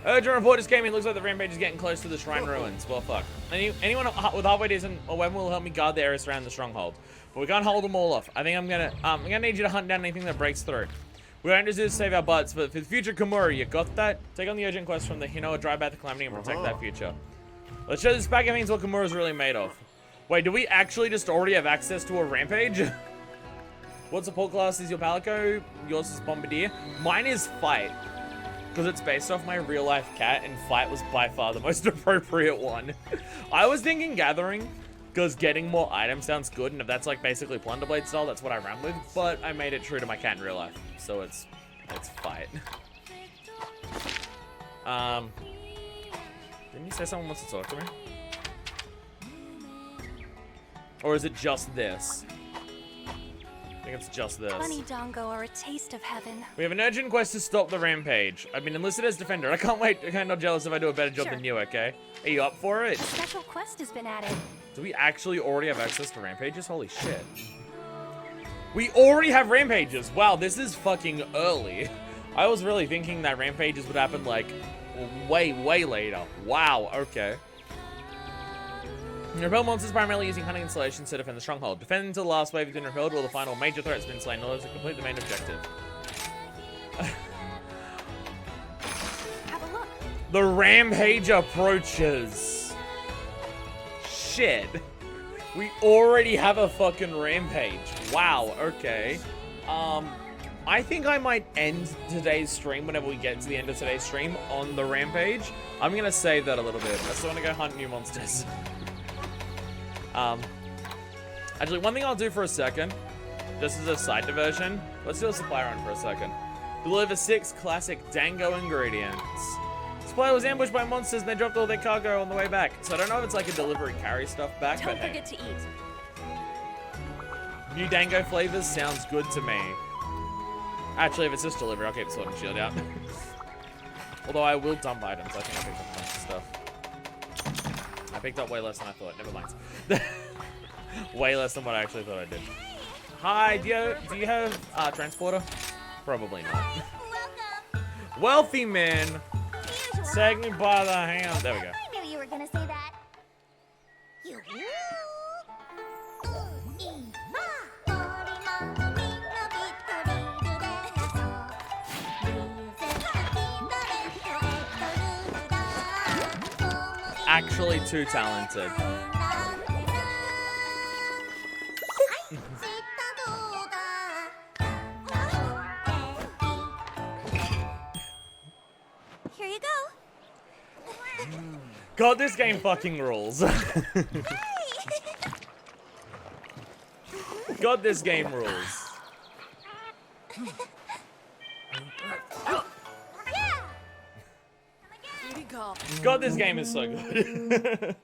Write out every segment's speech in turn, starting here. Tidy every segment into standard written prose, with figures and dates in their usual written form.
Urgent report just came in. Looks like the rampage is getting close to the shrine ruins. Well, fuck. Anyone with halfway decent or weapon will help me guard the areas around the stronghold. But we can't hold them all off. I think I'm gonna need you to hunt down anything that breaks through. We don't just do to save our butts, but for the future Kimura, you got that? Take on the urgent quest from the Hinoa, drive out the calamity, and protect that future. Let's show this pack of things what Kimura's really made of. Wait, do we actually just already have access to a rampage? What support class is your Palico? Yours is Bombardier. Mine is Fight. Because it's based off my real life cat, and Fight was by far the most appropriate one. I was thinking Gathering, because getting more items sounds good, and if that's like basically Plunderblade style, that's what I ran with. But I made it true to my cat in real life, so it's Fight. Didn't you say someone wants to talk to me? Or is it just this? I think it's just this. Bunny Dongo are a taste of heaven. We have an urgent quest to stop the rampage. I've been enlisted as defender. I can't wait. I'm kind of jealous if I do a better job than you, okay? Are you up for it? A special quest has been added. Do we actually already have access to rampages? Holy shit. We already have rampages. Wow, this is fucking early. I was really thinking that rampages would happen like way, way later. Wow, okay. Repel monsters primarily using hunting installations to defend the stronghold. Defend until the last wave has been repelled or the final major threat's been slain in order to complete the main objective. Have a look. The rampage approaches. Shit. We already have a fucking rampage. Wow, okay. I think I might end today's stream whenever we get to the end of today's stream on the rampage. I'm gonna save that a little bit. I still wanna go hunt new monsters. Actually, one thing I'll do for a second, just as a side diversion, let's do a supply run for a second. Deliver 6 classic Dango ingredients. Supply was ambushed by monsters and they dropped all their cargo on the way back. So I don't know if it's like a delivery carry stuff back, Don't but hey. forget to eat. New Dango flavors sounds good to me. Actually, if it's just delivery, I'll keep Sword and Shield out. Although I will dump items. I think I picked up a bunch of stuff. I picked up way less than I thought. Never mind. Way less than what I actually thought I did. Hi, do you have transporter? Probably not. Wealthy man. Take me by the hand. There we go. I knew you were gonna say that. Actually too talented. Here you go. God, this game fucking rules. God, this game rules. God, this game is so good.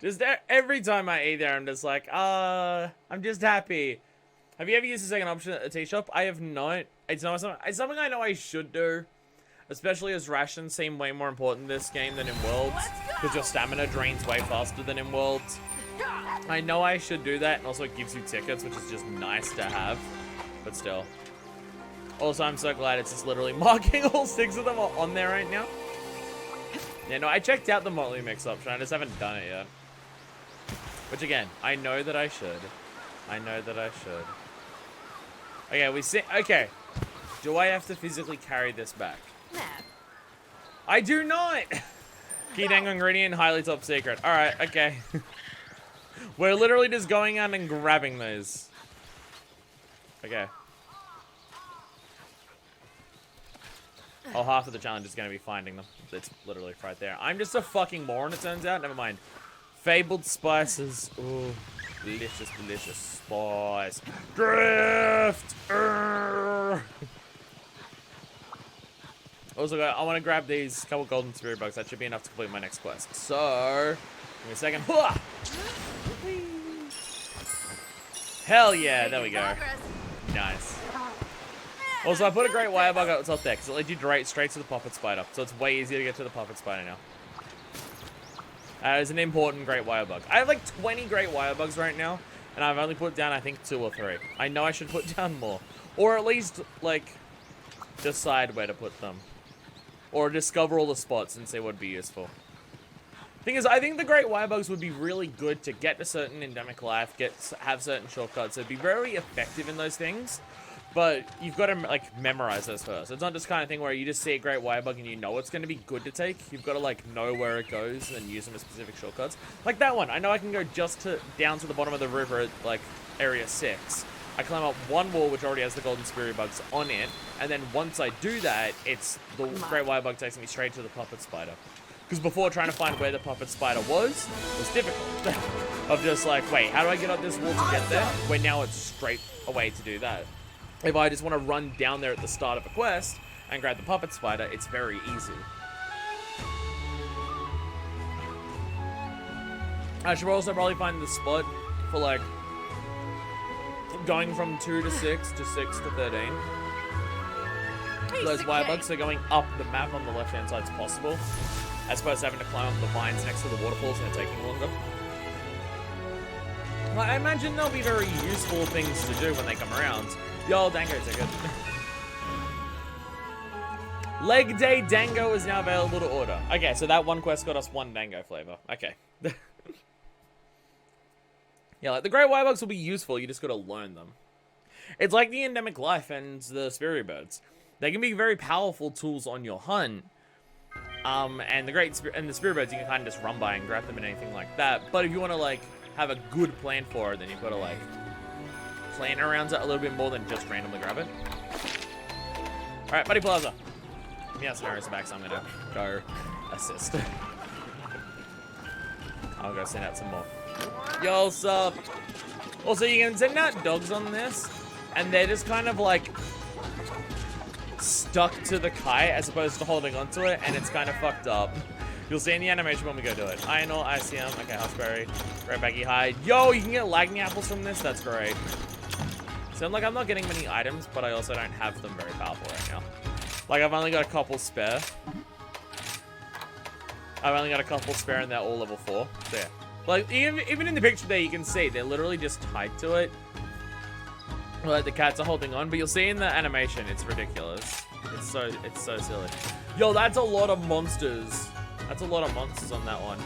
Just every time I eat there, I'm just like, I'm just happy. Have you ever used the second option at a tea shop? I have not. It's something I know I should do. Especially as rations seem way more important in this game than in Worlds. Because your stamina drains way faster than in Worlds. I know I should do that, and also it gives you tickets, which is just nice to have. But still. Also, I'm so glad it's just literally marking all 6 of them on there right now. Yeah, no, I checked out the Motley Mix option. I just haven't done it yet. Which, again, I know that I should. I know that I should. Okay, we see. Okay. Do I have to physically carry this back? Nah. I do not! Key Dango ingredient, highly top secret. Alright, okay. We're literally just going out and grabbing those. Okay. Oh, half of the challenge is going to be finding them. It's literally right there. I'm just a fucking moron, it turns out. Never mind. Fabled spices. Ooh. Delicious, delicious spice. Drift! Also, I want to grab these couple golden spirit bugs. That should be enough to complete my next quest. So, give me a second. Hell yeah, there we go. Nice. Also, I put a great wire bug up top there because it led you straight to the puppet spider. So it's way easier to get to the puppet spider now. It's an important great wire bug. I have like 20 great wire bugs right now, and I've only put down, I think, 2 or 3. I know I should put down more. Or at least, like, decide where to put them. or discover all the spots and see what would be useful. Thing is, I think the Great Wirebugs would be really good to get to certain endemic life, have certain shortcuts. It'd be very effective in those things, but you've got to like memorize those first. It's not just kind of thing where you just see a Great Wirebug and you know it's going to be good to take. You've got to like know where it goes and use them as specific shortcuts. Like that one, I know I can go just down to the bottom of the river at like area 6. I climb up one wall which already has the golden spirit bugs on it, and then once I do that, it's the Great Wirebug takes me straight to the puppet spider. Because before, trying to find where the puppet spider was difficult. Of just like, wait, how do I get up this wall to get there? Where now it's straight away to do that. If I just want to run down there at the start of a quest and grab the puppet spider, it's very easy. I should also probably find the spot for like going from 2 to 6 to 6 to 13. Those wirebugs are going up the map on the left-hand side as possible, as opposed to having to climb up the vines next to the waterfalls and it taking longer. Well, I imagine they'll be very useful things to do when they come around. Yo, Dango ticket. Leg Day Dango is now available to order. Okay, so that one quest got us 1 Dango flavor. Okay. Yeah, like the Great Wirebugs will be useful, you just gotta learn them. It's like the endemic life and the Spirit Birds. They can be very powerful tools on your hunt. And the Spirit Birds you can kind of just run by and grab them and anything like that. But if you want to like have a good plan for it, then you've got to like plan around it a little bit more than just randomly grab it. Alright, Buddy Plaza. Yeah, scenarios are back, so I'm gonna go assist. I'll go send out some more. Yo, sup? Also, you can send out dogs on this, and they're just kind of like stuck to the kite as opposed to holding onto it, and it's kind of fucked up. You'll see in the animation when we go do it. Iron ore, ICM, okay, Huskberry, Red Baggy Hide. Yo, you can get Lagny apples from this? That's great. So I'm not getting many items, but I also don't have them very powerful right now. Like, I've only got a couple spare. And they're all level 4. So yeah. Like, even in the picture there, you can see they're literally just tied to it. Like, the cats are holding on, but you'll see in the animation, it's ridiculous. It's so silly. Yo, that's a lot of monsters. That's a lot of monsters on that one.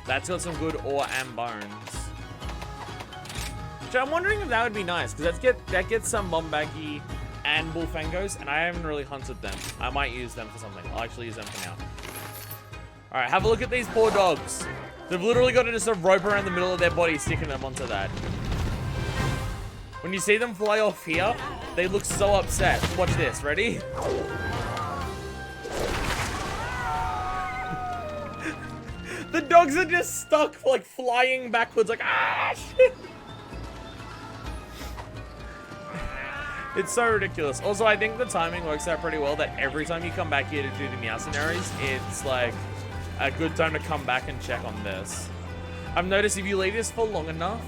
That's got some good ore and bones. So I'm wondering if that would be nice, because that gets some Bombagi and Bullfangos, and I haven't really hunted them. I might use them for something. I'll actually use them for now. Alright, have a look at these poor dogs. They've literally got just a rope around the middle of their body, sticking them onto that. When you see them fly off here, they look so upset. Watch this, ready? The dogs are just stuck, like, flying backwards, like, ah, shit. It's so ridiculous. Also, I think the timing works out pretty well that every time you come back here to do the Meowcenaries, it's, like, a good time to come back and check on this. I've noticed if you leave this for long enough,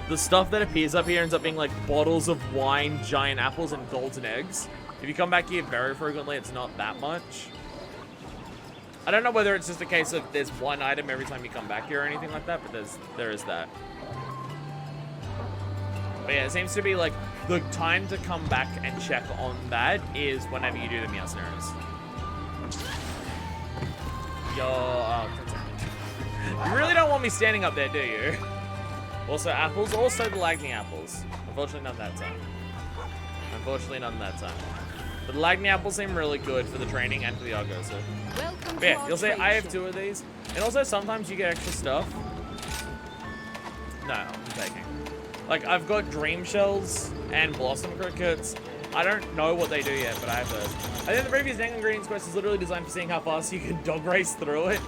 the stuff that appears up here ends up being like bottles of wine, giant apples, and golden eggs. If you come back here very frequently, it's not that much. I don't know whether it's just a case of there's one item every time you come back here or anything like that, but there is that. But yeah, it seems to be like the time to come back and check on that is whenever you do the Meowcenaries. Yo, you really don't want me standing up there, do you? Also apples, also the Lagny apples. Unfortunately, none that time. But the Lagny apples seem really good for the training and for the Argosa. But yeah, you'll see I have 2 of these. And also sometimes you get extra stuff. No, I'm taking. Like, I've got Dream Shells and Blossom Crickets. I don't know what they do yet, but I have those. I think the previous Dango Ingredients quest is literally designed for seeing how fast you can dog race through it.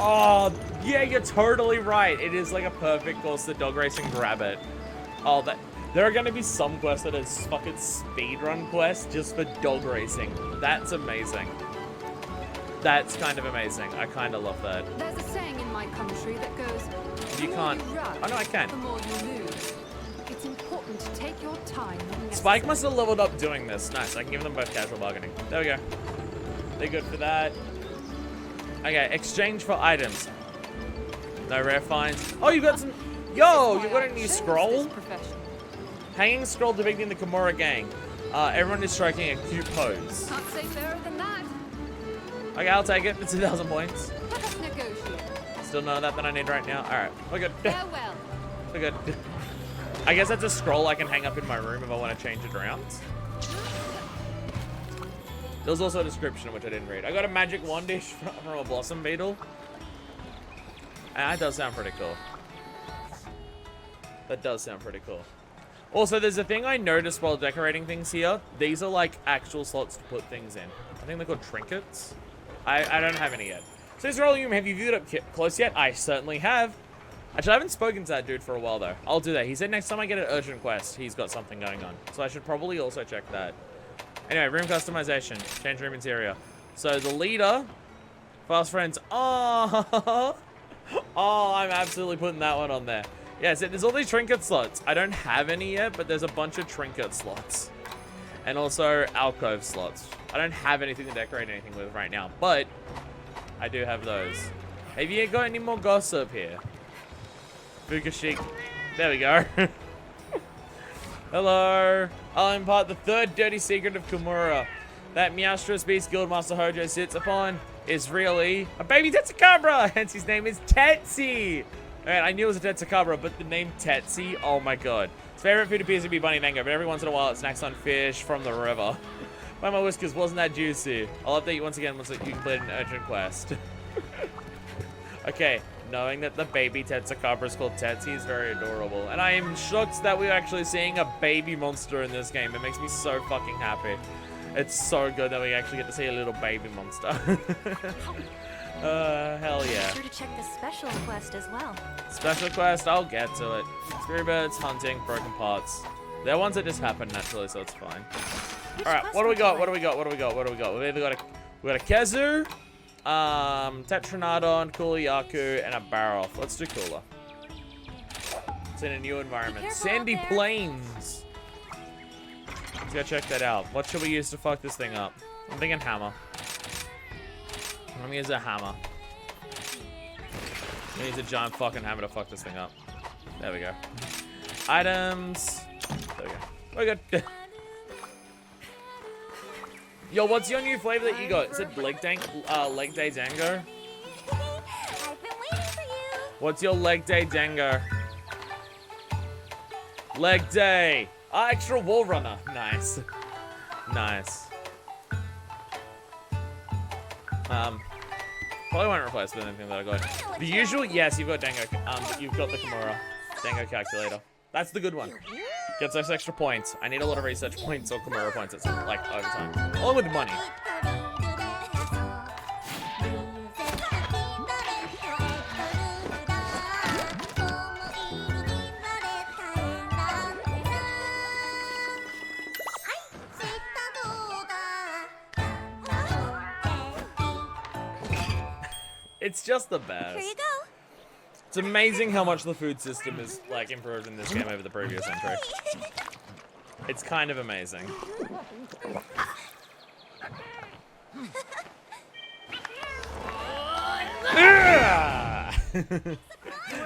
Oh, yeah, you're totally right. It is like a perfect course to dog race and grab it. Oh, there are going to be some quests that is fucking speedrun quests just for dog racing. That's amazing. That's kind of amazing. I kind of love that. There's a saying in my country that goes, You can't. Run, Oh, no, I can. the more you lose. It's important to take your time. Spike must have leveled up doing this. Nice, I can give them both casual bargaining. There we go. They're good for that. Okay, exchange for items. No rare finds. Oh, you got some... Yo, you got a new scroll? Hanging scroll depicting the Kimura gang. Everyone is striking a cute pose. Can't say fairer than that. Okay, I'll take it. It's 2,000 points. Let us negotiate. Still none of that I need right now. All right, we're good. Farewell. We're good. I guess that's a scroll I can hang up in my room if I want to change it around. There was also a description which I didn't read. I got a magic wand dish from a blossom beetle. And that does sound pretty cool. That does sound pretty cool. Also, there's a thing I noticed while decorating things here. These are like actual slots to put things in. I think they're called trinkets. I don't have any yet. Says Rollium, have you viewed up close yet? I certainly have. Actually, I haven't spoken to that dude for a while though. I'll do that. He said next time I get an urgent quest, he's got something going on. So I should probably also check that. Anyway, room customization. Change room interior. So the leader, fast friends. Oh, oh, I'm absolutely putting that one on there. Yeah, so there's all these trinket slots. I don't have any yet, but there's a bunch of trinket slots. And also alcove slots. I don't have anything to decorate anything with right now, but I do have those. Have you got any more gossip here? Fukushik. There we go. Hello. I'll impart the third dirty secret of Kimura. That Meowstress Beast Guildmaster Hojo sits upon is really a baby Tetsukabra, hence his name is Tetsi. Alright, I knew it was a Tetsukabra, but the name Tetsi, oh my god. Its favorite food appears to be bunny mango, but every once in a while it snacks on fish from the river. By my whiskers, wasn't that juicy? I'll update you once again once you complete an urgent quest. Okay, knowing that the baby Tetsukabra is called Tetsi is very adorable. And I am shocked that we're actually seeing a baby monster in this game. It makes me so fucking happy. It's so good that we actually get to see a little baby monster. Hell yeah. Be sure to check the special quest as well. Special quest, I'll get to it. Spirit birds, hunting, broken parts. They're ones that just happen naturally, so it's fine. Alright, what do we got? What do we got? What do we got? What do we got? We've either got a Kezu, Tetranodon, Kuliyaku, and a Baroth. Let's do Kula. It's in a new environment. Sandy Plains. Let's go check that out. What should we use to fuck this thing up? I'm thinking hammer. I'm gonna use a hammer. I'm gonna use a giant fucking hammer to fuck this thing up. There we go. Items. There we go. We're good. Yo, what's your new flavor that you got? Is it leg day dango? I've been waiting for you. What's your leg day dango? Leg day. Extra wall runner. Nice. Nice. Probably won't replace with anything that I got. The usual, yes, you've got Dango. You've got the Kimura Dango calculator. That's the good one. Gets us extra points. I need a lot of research points or Kimura points at some, like, over time. Along with money. It's just the best. Here you go. It's amazing how much the food system is like improved in this game over the previous entry. It's kind of amazing.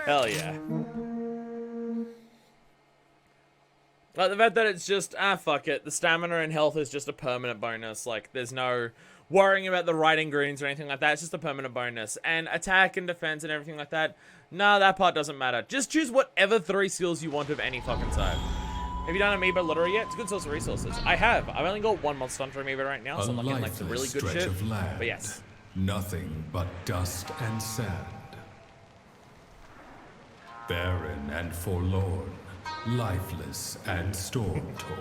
Hell yeah. Like the fact that it's just, fuck it. The stamina and health is just a permanent bonus. Like, there's no worrying about the right ingredients or anything like that. It's just a permanent bonus. And attack and defense and everything like that, nah, that part doesn't matter. Just choose whatever 3 skills you want of any fucking type. Have you done Amiibo Lottery yet? It's a good source of resources. I have. I've only got 1 Monster Hunter Amiibo right now, so I'm looking like some really good shit. But yes. Nothing but dust and sand. Barren and forlorn, lifeless and storm-torn.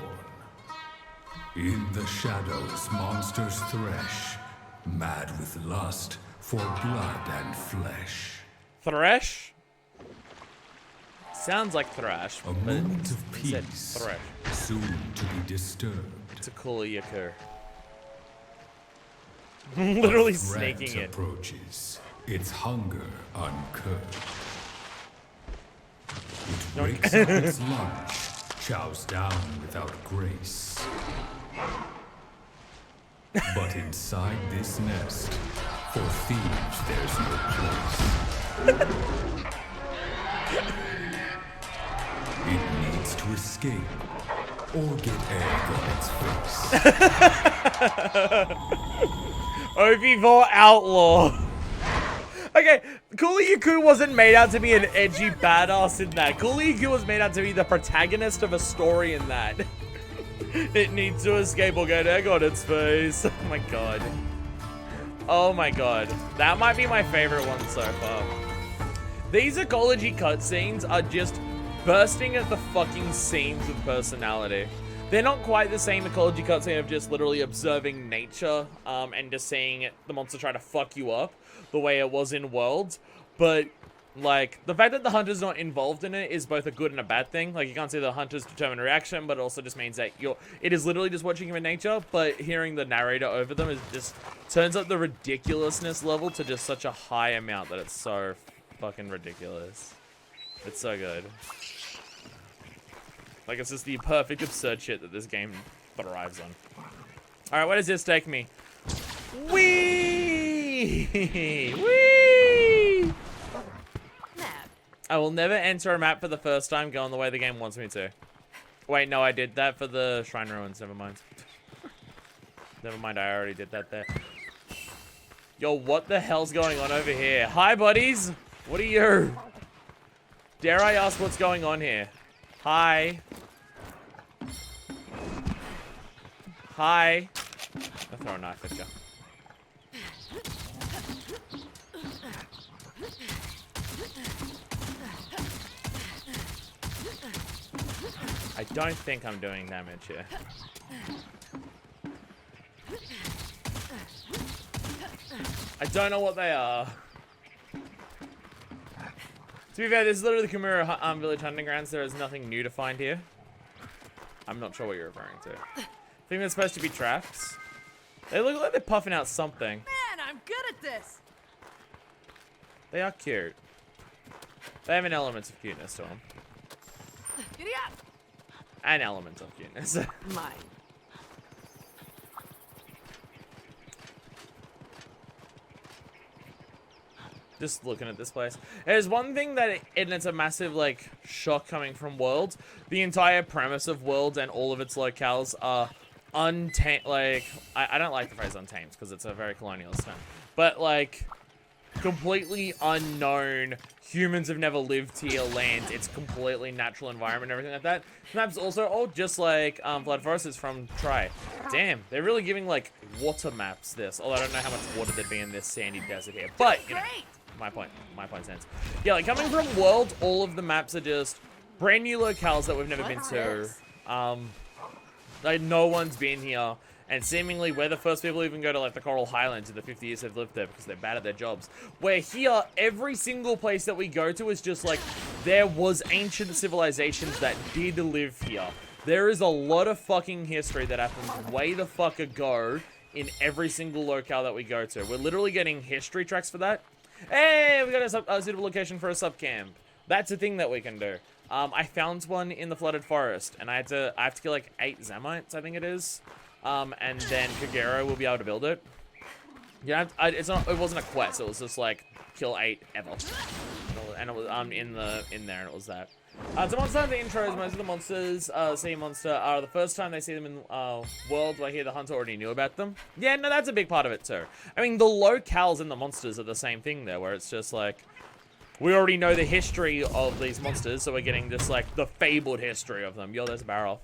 In the shadows, monsters thresh, mad with lust for blood and flesh. Thresh? Sounds like thrash, A but moment of it said peace, thresh. soon to be disturbed. It's a cool Yakur. Literally Threat snaking it. approaches, its hunger uncurbed. It breaks up its lunch, chows down without grace. But inside this nest, for thieves there's no place. It needs to escape, or get egg on its face. OP4 Outlaw. Okay, Cooley wasn't made out to be an edgy badass in that. Cooley was made out to be the protagonist of a story in that. It needs to escape or get egg on its face. Oh my god. Oh my god. That might be my favorite one so far. These ecology cutscenes are just bursting at the fucking seams with personality. They're not quite the same ecology cutscene of just literally observing nature and just seeing the monster try to fuck you up the way it was in Worlds, but like the fact that the hunter's not involved in it is both a good and a bad thing. Like you can't see the hunter's determined reaction, but it also just means that it is literally just watching human nature, but hearing the narrator over them is just turns up the ridiculousness level to just such a high amount that it's so fucking ridiculous. It's so good. Like it's just the perfect absurd shit that this game thrives on. Alright, where does this take me? Whee! Whee! Map. I will never enter a map for the first time going the way the game wants me to. Wait, no, I did that for the Shrine Ruins. Never mind. Never mind, I already did that there. Yo, what the hell's going on over here? Hi, buddies! What are you? Dare I ask what's going on here? Hi. Hi. I'll throw a knife at you. I don't think I'm doing damage here. I don't know what they are. To be fair, this is literally the Kimura Village Hunting Grounds. There is nothing new to find here. I'm not sure what you're referring to. I think they're supposed to be traps. They look like they're puffing out something. Man, I'm good at this. They are cute. They have an element of cuteness to them. Giddy up. An element of cuteness. Mine. Just looking at this place. There's one thing that, and it's a massive, like, shock coming from Worlds. The entire premise of Worlds and all of its locales are untamed, like, I don't like the phrase untamed, because it's a very colonialist term. But, like, completely unknown, humans have never lived here, land, it's completely natural environment, everything like that. Maps also all just like Blood Forest is from Tri. Damn, they're really giving, like, water maps this, although I don't know how much water there'd be in this sandy desert here. But, you know, my point stands. Yeah, like, coming from World, all of the maps are just brand new locales that we've never been to. Like, no one's been here, and seemingly we're the first people to even go to, like, the Coral Highlands in the 50 years they've lived there because they're bad at their jobs. Where here, every single place that we go to is just like, there was ancient civilizations that did live here. There is a lot of fucking history that happened way the fuck ago in every single locale that we go to. We're literally getting history tracks for that. Hey, we got a suitable location for a sub camp. That's a thing that we can do. I found one in the Flooded Forest, and I have to kill like 8 Zamites, I think it is. And then Kagero will be able to build it. Yeah, it wasn't a quest. It was just like kill 8 ever, and it was in there, and it was that. So monster hunter intros. Most of the monsters see a monster the first time they see them in Worlds. Where here the hunter already knew about them. Yeah, no, that's a big part of it too. I mean, the locales and the monsters are the same thing there, where it's just like we already know the history of these monsters, so we're getting this like the fabled history of them. Yo, there's a barrel.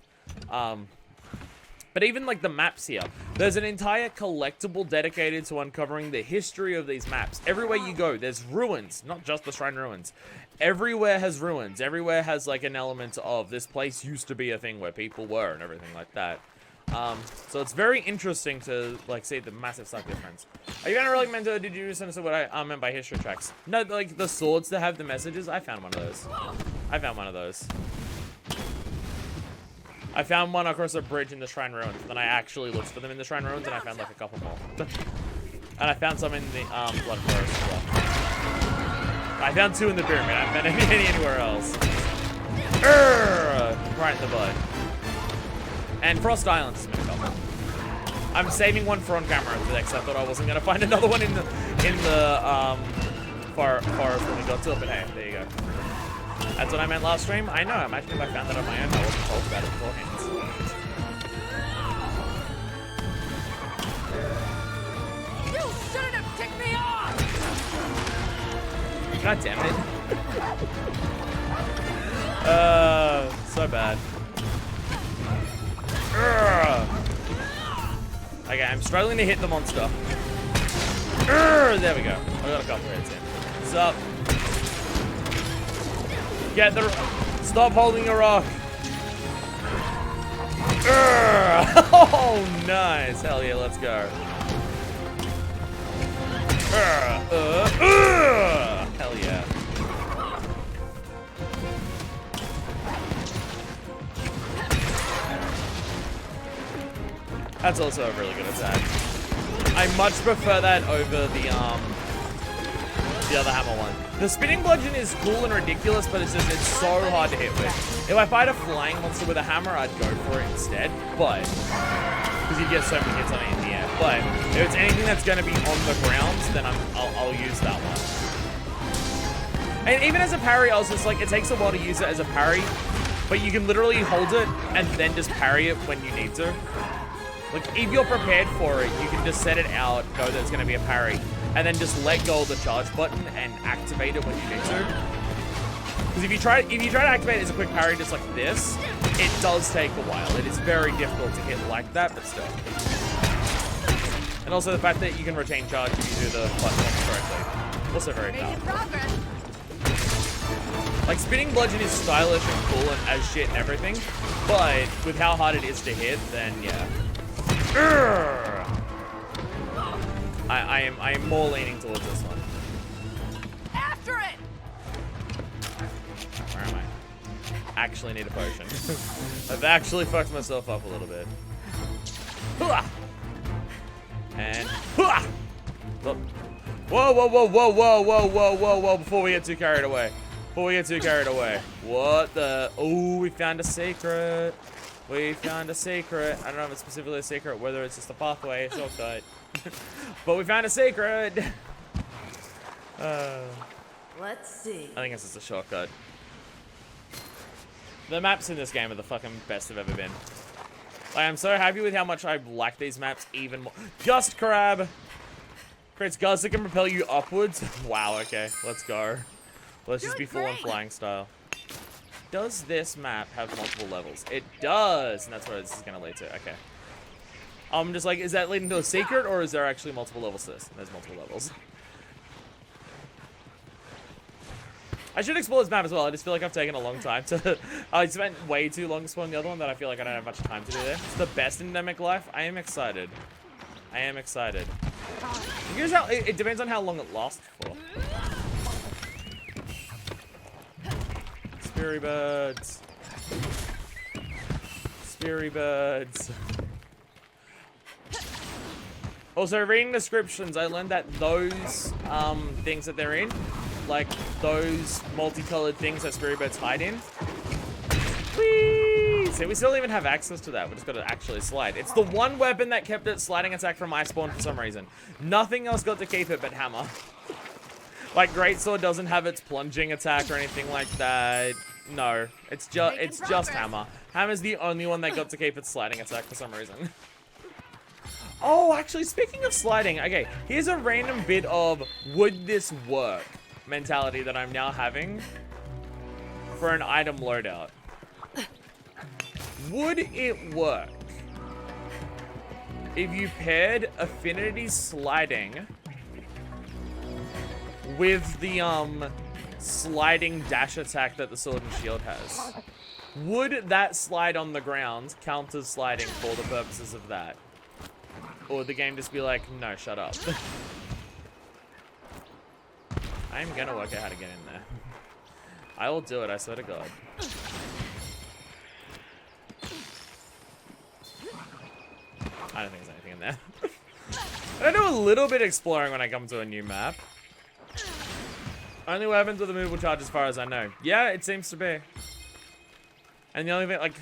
But even like the maps here, there's an entire collectible dedicated to uncovering the history of these maps. Everywhere you go, there's ruins, not just the Shrine Ruins. Everywhere has ruins. Everywhere has like an element of this place used to be a thing where people were and everything like that. So it's very interesting to like see the massive size difference. Are you gonna really meant to? Did you just understand what I meant by history tracks? No, like the swords that have the messages. I found one of those. I found one across a bridge in the Shrine Ruins. Then I actually looked for them in the Shrine Ruins, and I found like a couple more. And I found some in the Blood Forest as well. I found 2 in the Pyramid. I haven't found any anywhere else. Right in the butt. And Frost Island has been a couple. I'm saving one for on camera because I thought I wasn't gonna find another one in the forest when we got to it. But hey, there you go. That's what I meant last stream. I know. Imagine if I found that on my own. I wasn't told about it beforehand. God damn it. So bad. Okay, I'm struggling to hit the monster. There we go. I got a couple hits in. What's up? Get the... Stop holding your rock. Oh, nice. Hell yeah, let's go. Hell yeah. That's also a really good attack. I much prefer that over the other hammer one. The spinning bludgeon is cool and ridiculous, but it's so hard to hit with. If I fight a flying monster with a hammer, I'd go for it instead, but because you get so many hits on it in the air. But if it's anything that's going to be on the ground, then I'll use that one. And even as a parry, I was just like, it takes a while to use it as a parry, but you can literally hold it and then just parry it when you need to. Like, if you're prepared for it, you can just set it out, know that it's going to be a parry, and then just let go of the charge button and activate it when you need to. Because if you try to activate it as a quick parry just like this, it does take a while. It is very difficult to hit like that, but still. And also the fact that you can retain charge if you do the platforms correctly. Also very powerful. Like, spinning bludgeon is stylish and cool and as shit and everything, but with how hard it is to hit, then yeah. I am more leaning towards this one. After it! Where am I? Actually need a potion. I've actually fucked myself up a little bit. And whoa, whoa, whoa, whoa, whoa, whoa, whoa, whoa, whoa! Before we get too carried away. What the? Oh, we found a secret. We found a secret. I don't know if it's specifically a secret, whether it's just a pathway, a shortcut. But we found a secret. Let's see. I think it's just a shortcut. The maps in this game are the fucking best they've ever been. Like, I'm so happy with how much I like these maps even more. Gust Crab! Creates gusts that can propel you upwards. Wow, okay. Let's go. Let's just be full on flying style. Does this map have multiple levels? It does! And that's what this is going to lead to. Okay. I'm just like, is that leading to a secret, or is there actually multiple levels to this? There's multiple levels. I should explore this map as well. I just feel like I've taken a long time to... I spent way too long exploring the other one that I feel like I don't have much time to do there. It's the best Endemic Life. I am excited. I am excited. Here's how... It depends on how long it lasts for. Speary birds. Speary birds. Also, reading descriptions, I learned that those things that they're in, like those multicolored things that Speary birds hide in. Whee! So we still even have access to that. We just got to actually slide. It's the one weapon that kept it sliding attack from Iceborne for some reason. Nothing else got to keep it but hammer. Like Greatsword doesn't have its plunging attack or anything like that. No, it's just hammer. Hammer's the only one that got to keep its sliding attack for some reason. Oh, actually, speaking of sliding, okay, here's a random bit of would this work mentality that I'm now having for an item loadout. Would it work if you paired Affinity sliding with the sliding dash attack that the Sword and Shield has? Would that slide on the ground count as sliding for the purposes of that? Or would the game just be like, no, shut up. I'm gonna work out how to get in there. I will do it, I swear to God. I don't think there's anything in there. I do a little bit exploring when I come to a new map. Only weapons with a movable charge as far as I know. Yeah, it seems to be. And the only thing, like...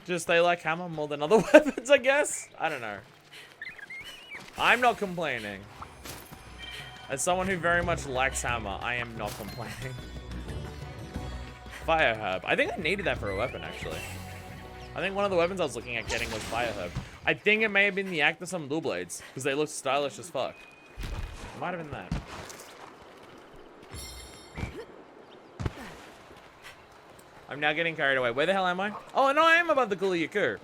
just they like hammer more than other weapons, I guess? I don't know. I'm not complaining. As someone who very much likes hammer, I am not complaining. Fire herb. I think I needed that for a weapon, actually. I think one of the weapons I was looking at getting was fire herb. I think it may have been the Actus on Blue Blades, because they look stylish as fuck. Might have been that. I'm now getting carried away. Where the hell am I? Oh, no, I am above the Guliaku.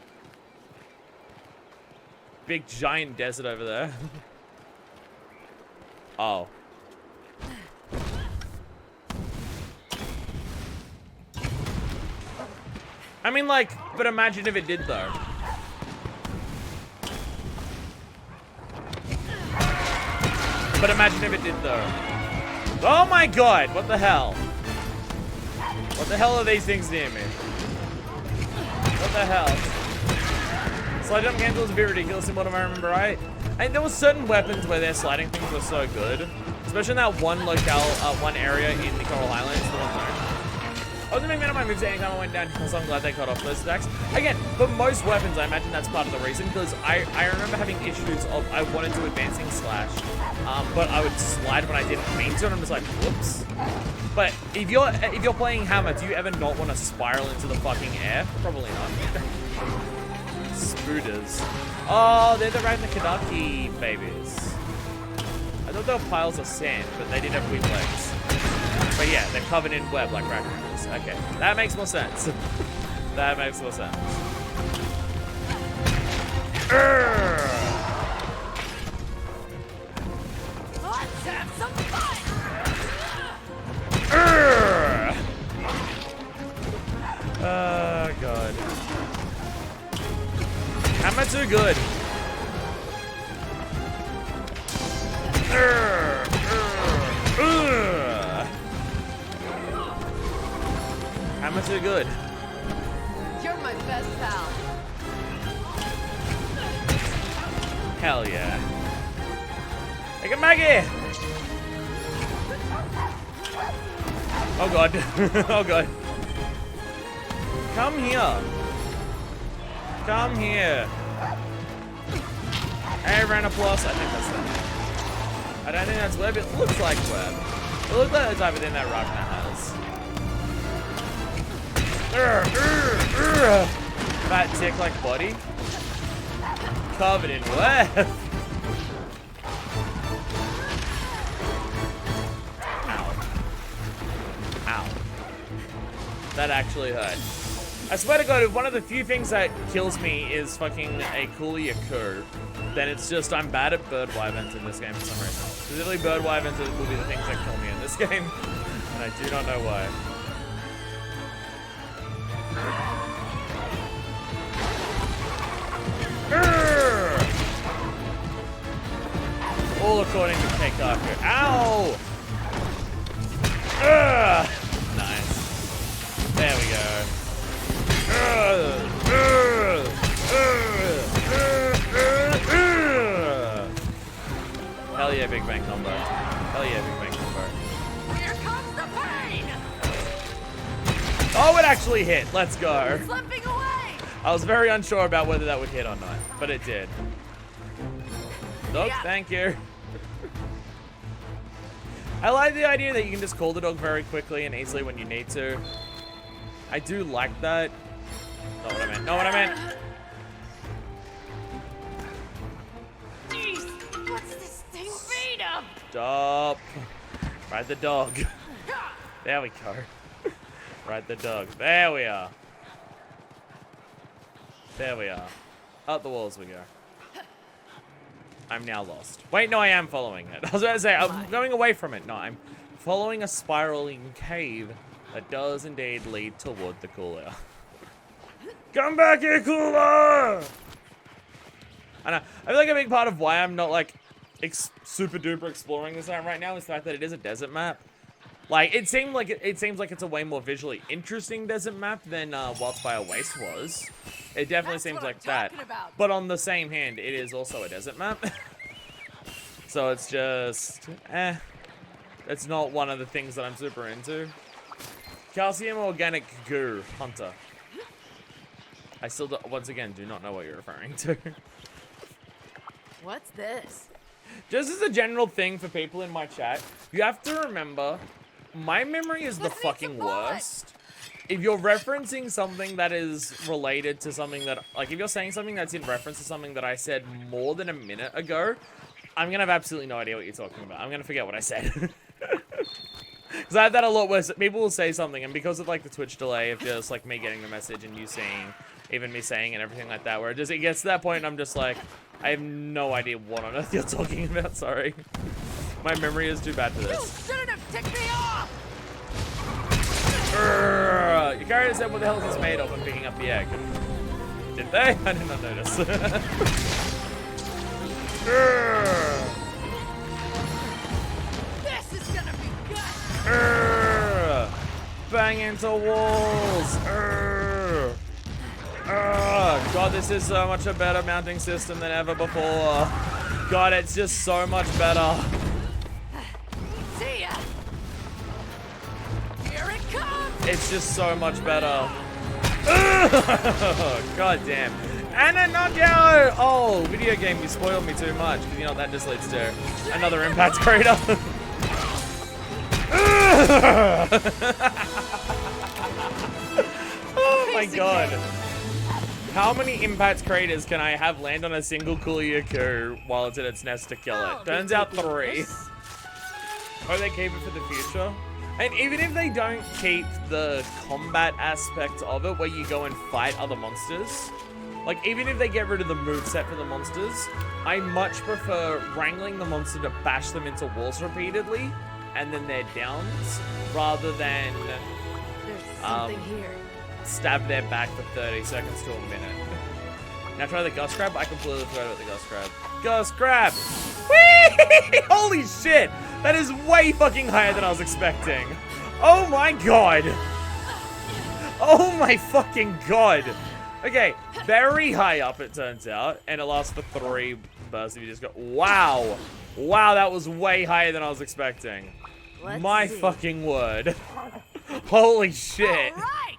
Big giant desert over there. Oh. I mean, like, but imagine if it did, though. But imagine if it did, though. Oh my god, what the hell? What the hell are these things near me? What the hell? Slide jump cancel is a bit ridiculous in what I remember, right? And there were certain weapons where their sliding things were so good. Especially in that one locale, one area in the Coral Highlands, the one zone. I wasn't a big fan of my moves anytime I went down, so I'm glad they cut off those attacks. Again, for most weapons, I imagine that's part of the reason, because I remember having issues of I wanted to advancing slash, but I would slide when I didn't mean to, and I'm just like, whoops. But if you're playing Hammer, do you ever not want to spiral into the fucking air? Probably not. Spooters. Oh, they're the Ragnarokadaki babies. I thought they were piles of sand, but they did have weak legs. But yeah, they're covered in web like Ragnarok's. Okay, that makes more sense. That makes more sense. Let's have some fun! Oh god. Am I too good? Am I too good? You're my best pal. Hell yeah. Take it, Maggie! Oh god. Oh god. Come here. Come here. Hey, Rhinoplus. I think that's that. I don't think that's web. It looks like web. It looks like the type of thing that Ragnar has. Fat tick-like body. Covered in web. Ow. That actually hurt. I swear to God, if one of the few things that kills me is fucking a Kuliaku, then it's just I'm bad at bird wyverns in this game for some reason. Specifically, bird wyverns will be the things that kill me in this game, and I do not know why. All according to Keikaku. Ow! Nice. There we go. Hell yeah, Big Bang combo. Hell yeah, Big Bang combo. Here comes the pain! Oh, it actually hit. Let's go. Slipping away! I was very unsure about whether that would hit or not, but it did. Dog, Yeah. thank you. I like the idea that you can just call the dog very quickly and easily when you need to. I do like that. Not what I meant. Not what I meant. Jeez, what's this thing made of? Stop. Ride the dog. There we go. Ride the dog. There we are. There we are. Up the walls we go. I'm now lost. Wait, no, I am following it. I was about to say, I'm going away from it. No, I'm following a spiraling cave that does indeed lead toward the cooler. Come back here, cooler! I know. I feel like a big part of why I'm not like super duper exploring this right now is the fact that it is a desert map. Like it seems like it's a way more visually interesting desert map than Wildspire Waste was. It definitely seems like that. But on the same hand, it is also a desert map. So it's just it's not one of the things that I'm super into. Calcium organic goo hunter. I still once again do not know what you're referring to. What's this? Just as a general thing for people in my chat, you have to remember, my memory is the fucking worst. If you're referencing something that is related to something that, like if you're saying something that's in reference to something that I said more than a minute ago, I'm gonna have absolutely no idea what you're talking about. I'm gonna forget what I said. Because I have that a lot where people will say something, and because of like the Twitch delay of just like me getting the message and you seeing, even me saying and everything like that, where it gets to that point and I'm just like, I have no idea what on earth you're talking about, sorry. My memory is too bad for this. Shouldn't have ticked me off! Your character said what the hell is this made of when picking up the egg. Did they? I did not notice. This is gonna be good! Bang into walls. God, this is so much a better mounting system than ever before. God, it's just so much better. See ya! Here it comes! It's just so much better. God damn. And a knockout! Oh, video game, you spoiled me too much. Because you know what that just leads to? Another impact crater. Oh my god. How many impact craters can I have land on a single Kuliaku while it's in its nest to kill it? Turns out 3. Or they keep it for the future? And even if they don't keep the combat aspect of it, where you go and fight other monsters, like even if they get rid of the moveset for the monsters, I much prefer wrangling the monster to bash them into walls repeatedly, and then they're downs, rather than There's something here. stab their back for 30 seconds to a minute. Now try the Gust Grab. I completely forgot about the Gust Grab. Gust Grab! Whee! Holy shit! That is way fucking higher than I was expecting. Oh my god! Oh my fucking god! Okay, very high up it turns out, and it lasts for 3 bursts if you just go. Wow! Wow, that was way higher than I was expecting. Let's My see. fucking word. Holy shit. All right!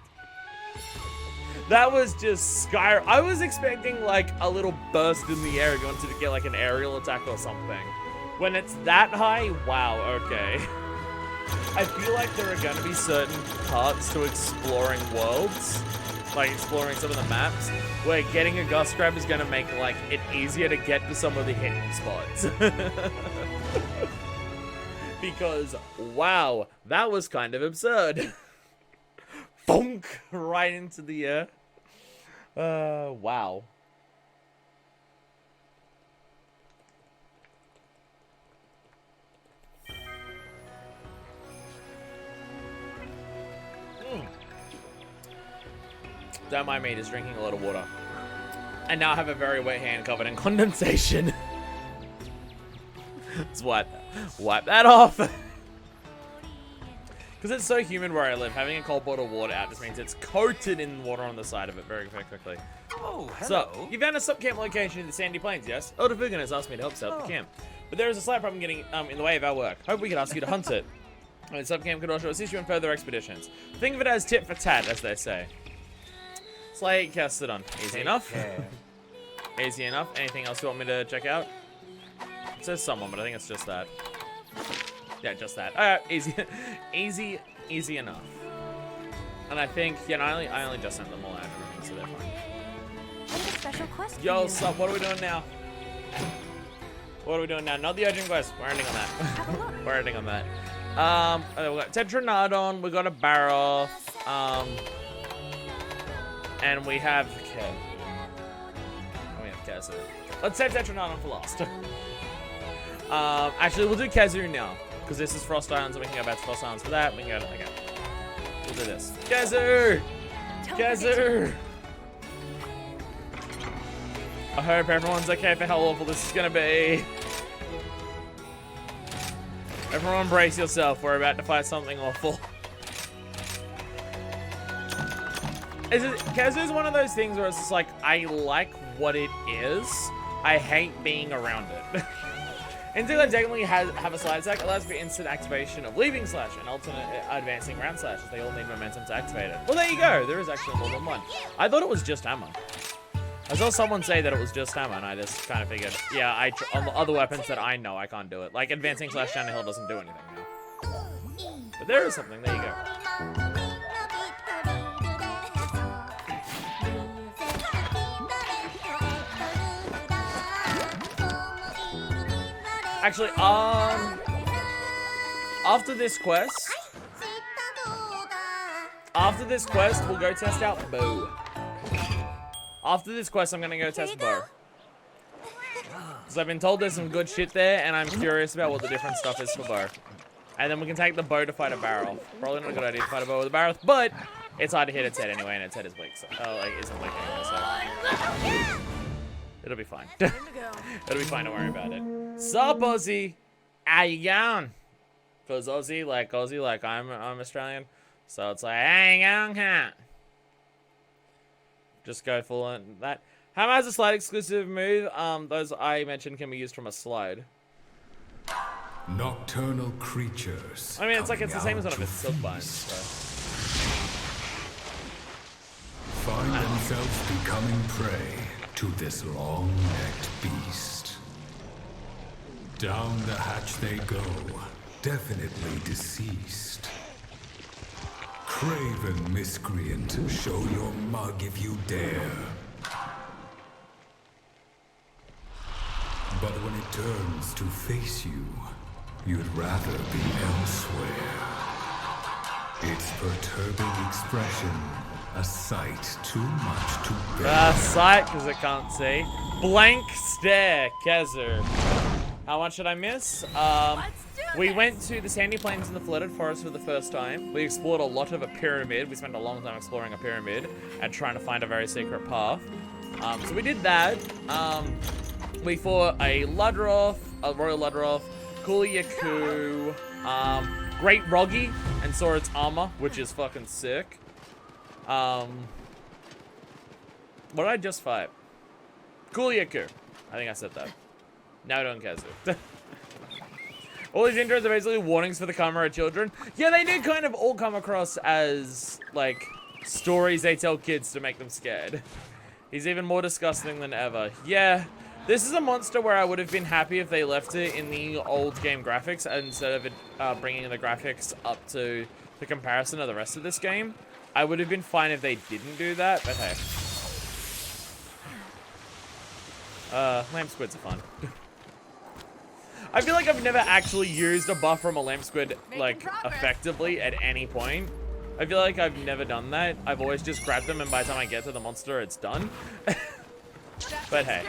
That was just sky. I was expecting like a little burst in the air if you wanted to get like an aerial attack or something. When it's that high, wow, okay. I feel like there are going to be certain parts to exploring worlds, like exploring some of the maps, where getting a Gust Grab is going to make like it easier to get to some of the hidden spots. Because, wow, that was kind of absurd. Bonk! Right into the air. Wow. Don't mind me, just drinking a lot of water. And now I have a very wet hand covered in condensation. Let's wipe that off. Because it's so humid where I live, having a cold bottle of water out just means it's coated in water on the side of it very, very quickly. Oh, hello. So, you found a sub camp location in the Sandy Plains, yes? Elder Fugan has asked me to help set up the camp. But there is a slight problem getting in the way of our work. Hope we could ask you to hunt it. And sub camp could also assist you in further expeditions. Think of it as tit for tat, as they say. Slay Castodon. Easy enough. Easy enough. Anything else you want me to check out? It says someone, but I think it's just that. Yeah, just that. Alright, easy. Easy enough. And I think, yeah, no, I only just sent them all out and everything, so they're fine. I have a special quest for Yo, you. sup, what are we doing now? What are we doing now? Not the urgent quest. We're ending on that. Have a look. We're ending on that. We got Tetranodon, we got a Barroth, and we have Kev. Oh, we have Kazu. Let's save Tetranodon for last. Actually, we'll do Kazu now, because this is Frost Islands, and we can go back to Frost Islands for that. We can go, okay. We'll do this. Kazu! Kazu! I hope everyone's okay for how awful this is gonna be. Everyone brace yourself, we're about to fight something awful. Kazu is one of those things where it's just like, I like what it is, I hate being around it. Until I technically have a slide attack, allows for instant activation of Leaving Slash and alternate advancing round slashes. They all need momentum to activate it. Well, there you go, there is actually more than one. I thought it was just hammer. I saw someone say that it was just hammer, and I just kind of figured, yeah, on the other weapons that I know, I can't do it. Like, advancing slash down the hill doesn't do anything now. But there is something, there you go. Actually, after this quest, we'll go test out Bo. After this quest, I'm gonna go test Bo. Because I've been told there's some good shit there, and I'm curious about what the different stuff is for Bo. And then we can take the bow to fight a barrel. Probably not a good idea to fight a bow with a barrel, but it's hard to hit its head anyway, and its head is weak. So, like, isn't weak anyway, so it'll be fine. It'll be fine. Don't worry about it. Sup, Aussie? How you going? Cause Aussie, like I'm Australian, so it's like, hey, young huh? Just go full on that. Hammer has a slide exclusive move. Those I mentioned can be used from a slide. Nocturnal creatures. I mean, it's the same as one of its silk binds. So. Find themselves becoming prey to this long-necked beast. Down the hatch they go, definitely deceased. Craven miscreant, show your mug if you dare. But when it turns to face you, you'd rather be elsewhere. Its perturbing expression, a sight too much to bear. Sight, because it can't see. Blank stare, Kezer. How much did I miss? We went to the sandy plains in the flooded forest for the first time. We explored a lot of a pyramid. We spent a long time exploring a pyramid and trying to find a very secret path. So we did that. We fought a Ludroth, a Royal Ludroth, Kuliaku, Great Roggy, and saw its armor, which is fucking sick. What did I just fight? Kuliaku. I think I said that. Now don't Kazu. All these intros are basically warnings for the Kamara children. Yeah, they do kind of all come across as, like, stories they tell kids to make them scared. He's even more disgusting than ever. Yeah. This is a monster where I would have been happy if they left it in the old game graphics instead of it bringing the graphics up to the comparison of the rest of this game. I would have been fine if they didn't do that, but hey. Lamp squids are fun. I feel like I've never actually used a buff from a lamp squid, like, effectively at any point. I feel like I've never done that. I've always just grabbed them, and by the time I get to the monster, it's done. But hey.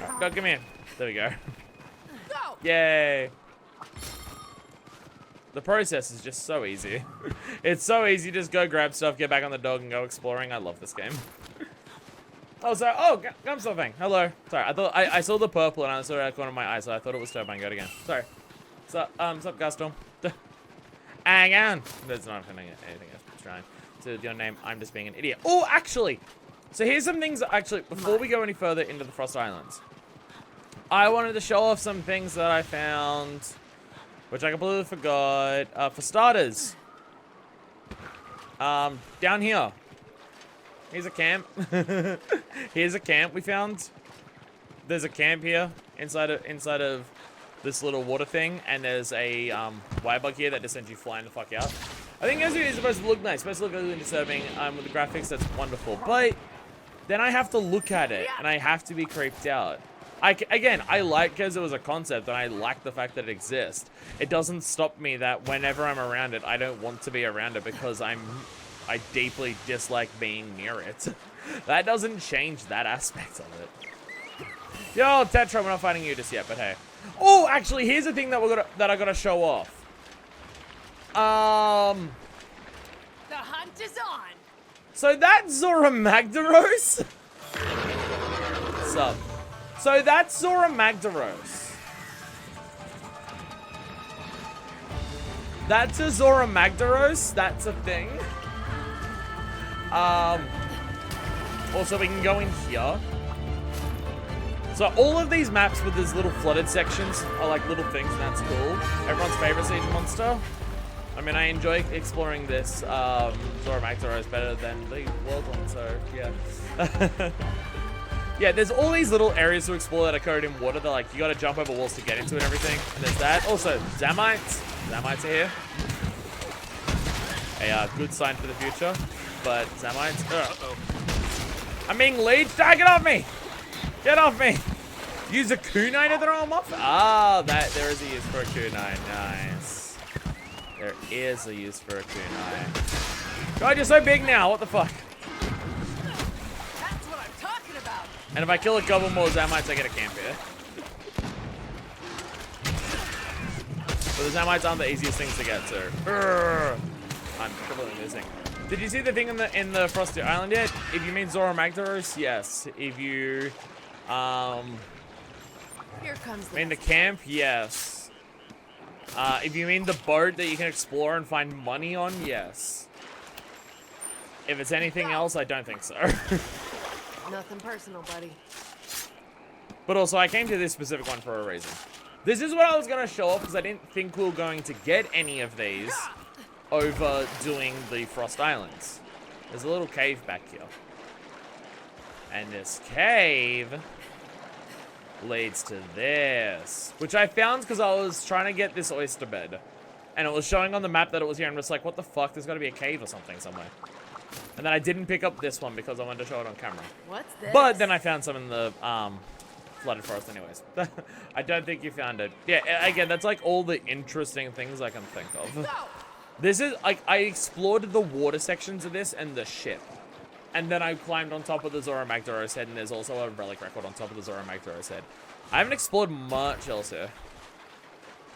Right, go, come here. There we go. Yay. The process is just so easy. It's so easy. Just go grab stuff, get back on the dog, and go exploring. I love this game. Oh, sorry. Oh, Gumstuffing. Hello. Sorry, I thought I saw the purple and I saw it out of the corner of my eye, so I thought it was Turbine Goat again. Sorry. So, sup, Gaston? Hang on. That's not anything else. Trying to your name. I'm just being an idiot. Oh, actually. So here's some things. Actually, before we go any further into the Frost Islands, I wanted to show off some things that I found, which I completely forgot. For starters, down here. Here's a camp. Here's a camp we found. There's a camp here inside of this little water thing, and there's a Y-bug here that just sends you flying the fuck out. I think Kazu is supposed to look nice, supposed to look ugly and disturbing. With the graphics, that's wonderful. But then I have to look at it, and I have to be creeped out. Again, I like Kazu as a concept, and I like the fact that it exists. It doesn't stop me that whenever I'm around it, I don't want to be around it because I deeply dislike being near it. That doesn't change that aspect of it. Yo, Tetra, we're not fighting you just yet, but hey. Oh, actually, here's the thing that I gotta show off. The hunt is on. So that's Zora Magdaros. Sup. So that's Zora Magdaros. That's a Zora Magdaros. That's a thing. Also, we can go in here. So all of these maps with these little flooded sections are like little things, and that's cool. Everyone's favorite siege monster. I mean, I enjoy exploring this Zora Magdaros better than the world one, so yeah. Yeah, there's all these little areas to explore that are coated in water that, like, you gotta jump over walls to get into and everything. And there's that. Also, Zamites. Zamites are here. A good sign for the future. But Zamites. I'm being leeched. Ah, get off me! Get off me! Use a kunai to throw him off? Ah, there is a use for a kunai. Nice. There is a use for a kunai. God, you're so big now. What the fuck? That's what I'm talking about. And if I kill a couple more Zamites, I get a camp here. But the Zamites aren't the easiest things to get to. Urgh. I'm completely losing. Did you see the thing in the Frosty Island yet? If you mean Zora Magdaros, yes. If you Here comes the mean the camp, yes. If you mean the boat that you can explore and find money on, yes. If it's anything else, I don't think so. Nothing personal, buddy. But also, I came to this specific one for a reason. This is what I was going to show off because I didn't think we were going to get any of these over doing the Frost Islands. There's a little cave back here. And this cave leads to this, which I found because I was trying to get this oyster bed. And it was showing on the map that it was here, and I'm just like, what the fuck? There's got to be a cave or something somewhere. And then I didn't pick up this one because I wanted to show it on camera. What's this? But then I found some in the flooded forest anyways. I don't think you found it. Yeah, again, that's like all the interesting things I can think of. This is, like, I explored the water sections of this and the ship. And then I climbed on top of the Zora Magdaros head, and there's also a relic record on top of the Zora Magdaros head. I haven't explored much else here.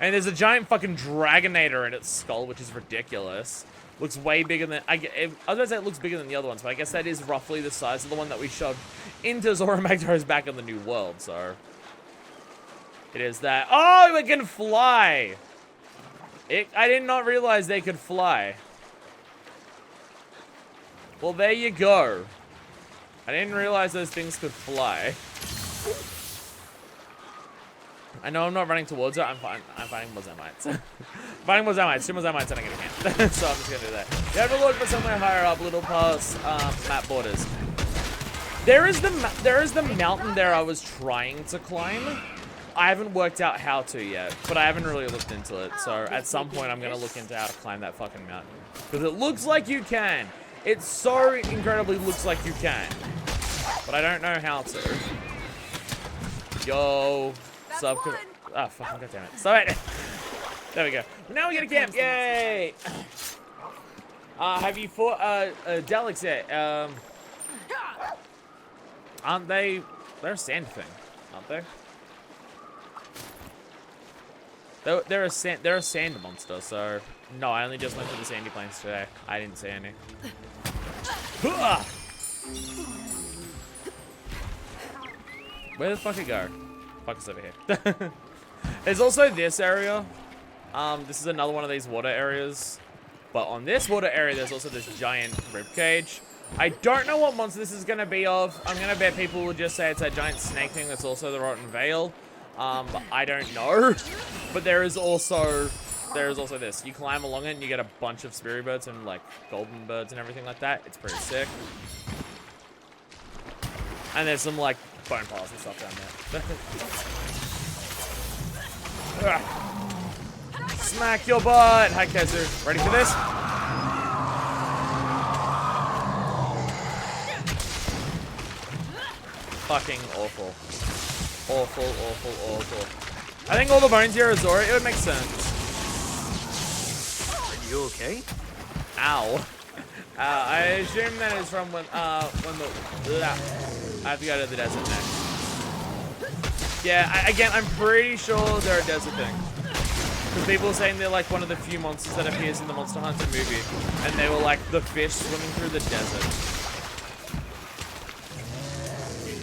And there's a giant fucking Dragonator in its skull, which is ridiculous. Looks way bigger than... I was going to say it looks bigger than the other ones, but I guess that is roughly the size of the one that we shoved into Zora Magdaros back in the New World, so... It is that... Oh, it can fly! I did not realize they could fly. Well, there you go. I didn't realize those things could fly. I know I'm not running towards it. I'm fighting more Zamites. Fighting more Zamites. 2 more Zamites and I get a camp. So I'm just going to do that. You have to look for somewhere higher up, little past map borders. There is the mountain there I was trying to climb. I haven't worked out how to yet, but I haven't really looked into it. So at some point, I'm going to look into how to climb that fucking mountain. Because it looks like you can. It so incredibly looks like you can. But I don't know how to. Yo. Sub. Oh, fucking goddammit. Stop it. There we go. Now we get a camp. Yay. Have you fought Daleks yet? Aren't they? They're a sand thing, aren't they? They're a sand monster, so no, I only just went to the sandy plains today. I didn't see any. Where the fuck it go? Fuck, it's over here. There's also this area. This is another one of these water areas. But on this water area, there's also this giant ribcage. I don't know what monster this is going to be of. I'm going to bet people will just say it's that giant snake thing that's also the Rotten Veil. But I don't know. But there is also this. You climb along it and you get a bunch of spirit birds and like golden birds and everything like that. It's pretty sick. And there's some like bone piles and stuff down there. Smack your butt! Hi Kezu. Ready for this? Fucking awful. Awful, awful, awful. I think all the bones here are Zora. It would make sense. Are you okay? Ow. I assume that is from when the... I have to go to the desert next. Yeah, again, I'm pretty sure they're a desert thing. Because people are saying they're like one of the few monsters that appears in the Monster Hunter movie. And they were like the fish swimming through the desert.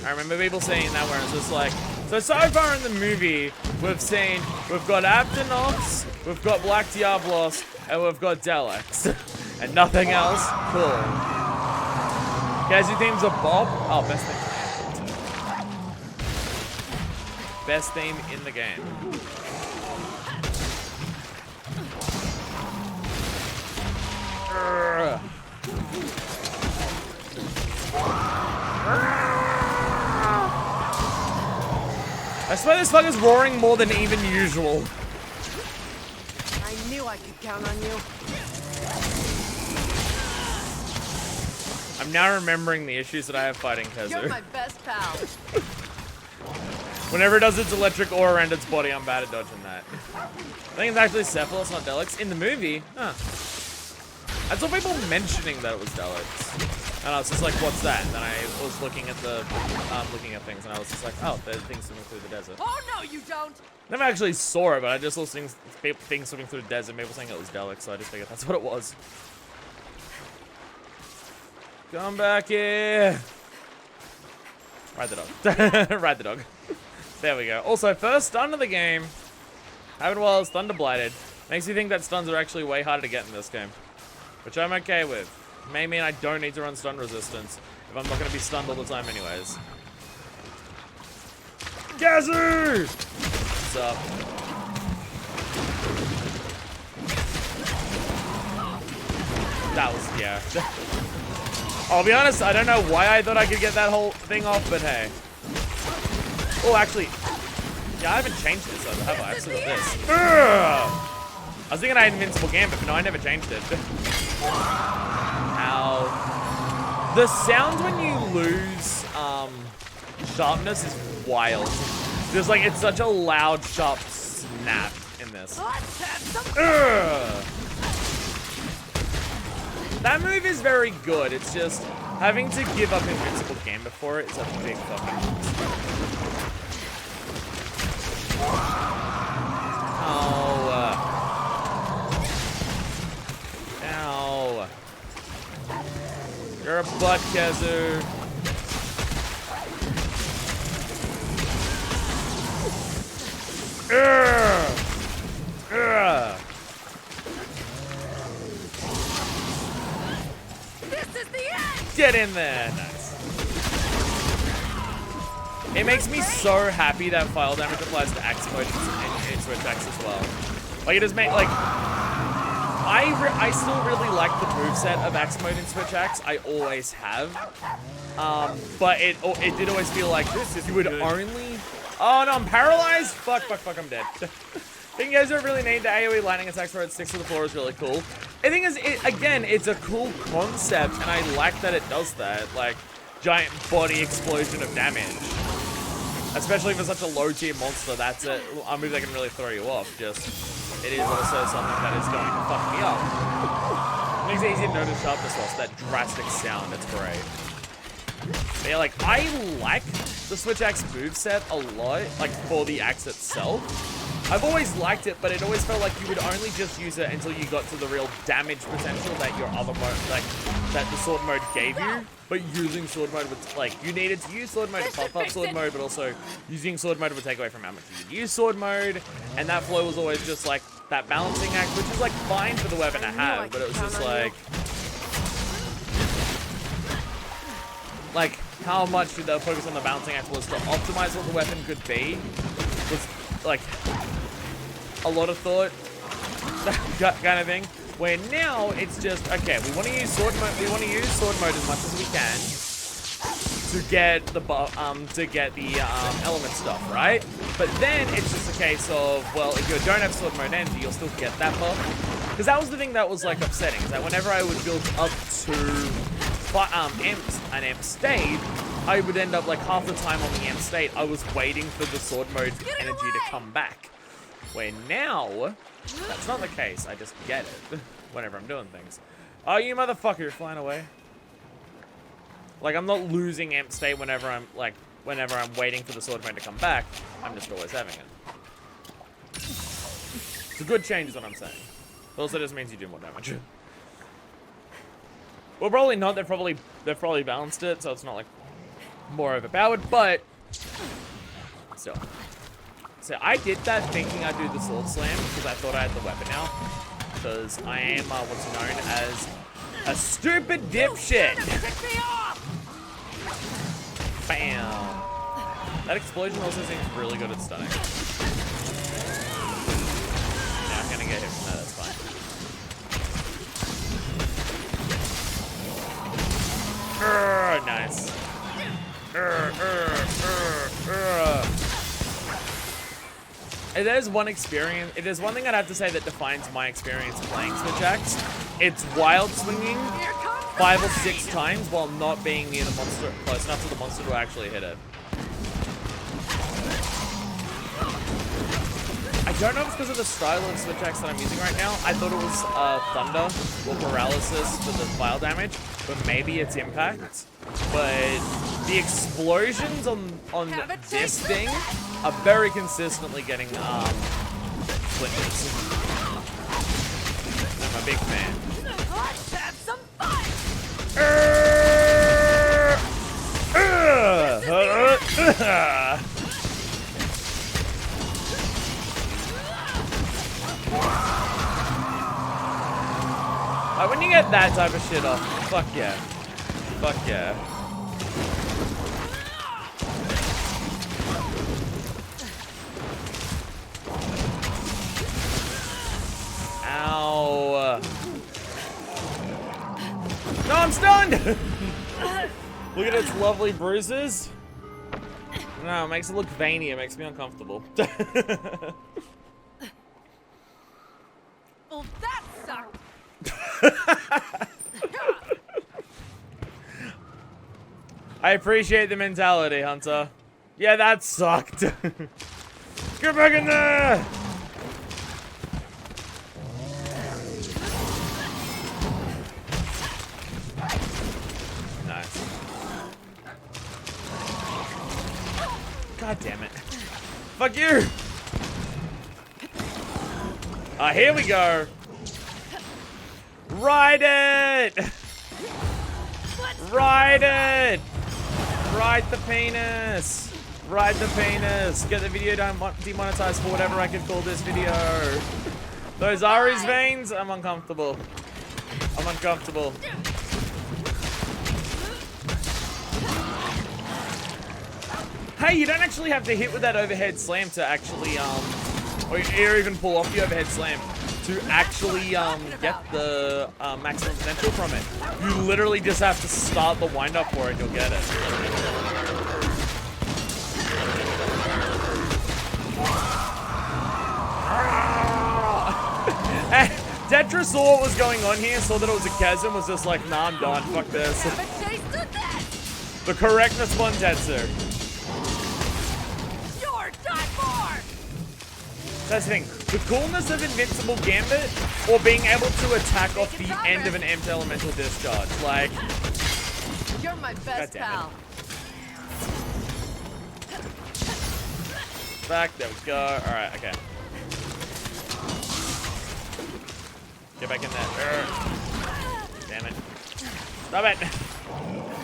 I remember people saying that where it's just like, so far in the movie, we've got Aptonox, we've got Black Diablos, and we've got Daleks. And nothing else. Cool. Guys, your theme's a Bob? Oh, best theme. Best theme in the game. I swear this fucker's roaring more than even usual. I knew I could count on you. I'm now remembering the issues that I have fighting Kezu. You're my best pal. Whenever it does its electric aura around its body, I'm bad at dodging that. I think it's actually Cephalus, not Delix. In the movie, huh. I saw people mentioning that it was Delix. And I was just like, what's that? And then I was looking at the, looking at things, and I was just like, oh, there's things swimming through the desert. Oh, no, you don't. Never actually saw it, but I just saw things swimming through the desert, people saying it was Delix, so I just figured that's what it was. Come back here. Ride the dog. Ride the dog. There we go. Also, first stun of the game. Happened while I was Thunder Blighted. Makes me think that stuns are actually way harder to get in this game. Which I'm okay with. May mean I don't need to run stun resistance if I'm not going to be stunned all the time anyways. Gazoo! What's up? That was, yeah. I'll be honest, I don't know why I thought I could get that whole thing off, but hey. Oh, actually, yeah, I haven't changed this, have I? I've still got this. Ugh! I was thinking I had Invincible Gambit, but no, I never changed it. Ow. The sound when you lose sharpness is wild. There's like, it's such a loud, sharp snap in this. Ugh! That move is very good. It's just having to give up Invincible Gambit for it is a big fucking monster. Ow. You're a butt, Kazoo. This is the end. Get in there. Nice. It makes me so happy that file damage applies to axe mode and switch axe as well. Like, it has made, like, I still really like the moveset of axe mode and switch axe. I always have. But it did always feel like this if you would only... Oh, no, I'm paralyzed? Fuck, I'm dead. I think you guys don't really need the AoE lightning attacks where it sticks to the floor is really cool. I think again, it's a cool concept, and I like that it does that. Like, giant body explosion of damage. Especially for such a low tier monster, that's a move that can really throw you off. Just, it is also something that is going to fuck me up. It makes it easy to notice sharpness loss, that drastic sound, it's great. But yeah, like, I like the Switch Axe moveset a lot, like, for the axe itself. I've always liked it, but it always felt like you would only just use it until you got to the real damage potential that your other mode, like, that the sword mode gave you. But using sword mode would, like, you needed to use sword mode to pop up sword mode, but also using sword mode would take away from how much you could use sword mode. And that flow was always just, like, that balancing act, which is, like, fine for the weapon to have, but it was just, like, how much did they focus on the balancing act was to optimize what the weapon could be, was, like, a lot of thought, kind of thing. Where now it's just, okay, we want to use sword mode. We want to use sword mode as much as we can to get the element stuff, right? But then it's just a case of, well, if you don't have sword mode energy, you'll still get that buff. Because that was the thing that was like upsetting, is that whenever I would build up to an amp state, I would end up like half the time on the amp state, I was waiting for the sword mode energy to come back. Where now, that's not the case. I just get it whenever I'm doing things. Oh, you motherfucker, you're flying away. Like, I'm not losing amp state whenever I'm waiting for the sword mode to come back. I'm just always having it. It's a good change is what I'm saying. It also just means you do more damage. Well, probably not. They've probably balanced it, so it's not like more overpowered, but still. So I did that thinking I'd do the sword slam because I thought I had the weapon now. Because I am what's known as a stupid dipshit. Bam. That explosion also seems really good at stunning. Now I'm gonna get hit from that, that's fine. Nice. There's one experience. It is one thing I'd have to say that defines my experience playing Switch Axe. It's wild swinging 5 or 6 times while not being near the monster, close enough to the monster to actually hit it. I don't know if it's because of the style of switch axe that I'm using right now. I thought it was thunder or paralysis for the fire damage, but maybe it's impact. But the explosions on this thing are very consistently getting splinters. I'm a big fan. Let's have some fun! Like when you get that type of shit off, fuck yeah. Fuck yeah. Ow. No, I'm stunned! Look at its lovely bruises. No, it makes it look veiny. It makes me uncomfortable. Well, that sucked! I appreciate the mentality, Hunter. Yeah, that sucked. Get back in there! Nice. God damn it. Fuck you! Here we go. Ride it! Ride it! Ride the penis! Ride the penis! Get the video demonetized for whatever I could call this video. Those Ari's veins? I'm uncomfortable. I'm uncomfortable. Hey, you don't actually have to hit with that overhead slam to actually, or even pull off the overhead slam to actually, get the, maximum potential from it. You literally just have to start the wind-up for it and you'll get it. Tetra saw what was going on here, saw that it was a chasm, was just like, nah, I'm done, fuck this. Have a taste of this! The correct response, Tetsu. You're done for! That's the thing. The coolness of Invincible Gambit, or being able to attack off the end of an Amped Elemental Discharge. Like, You're my best damn it. pal. back, there we go. Alright, okay. Get back in there. Damn it. Stop it.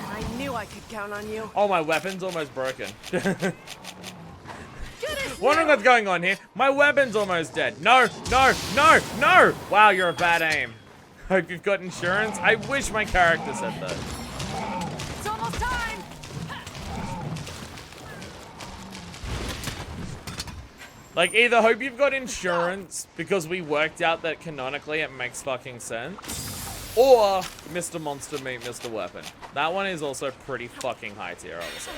I knew I could count on you. Oh, my weapon's almost broken. Goodness Wondering you. what's going on here. My weapon's almost dead. No, no, no, no! Wow, you're a bad aim. Hope you've got insurance. I wish my character said that. It's almost time! Like, either hope you've got insurance because we worked out that canonically it makes fucking sense, or Mr. Monster meet Mr. Weapon. That one is also pretty fucking high tier, I would say.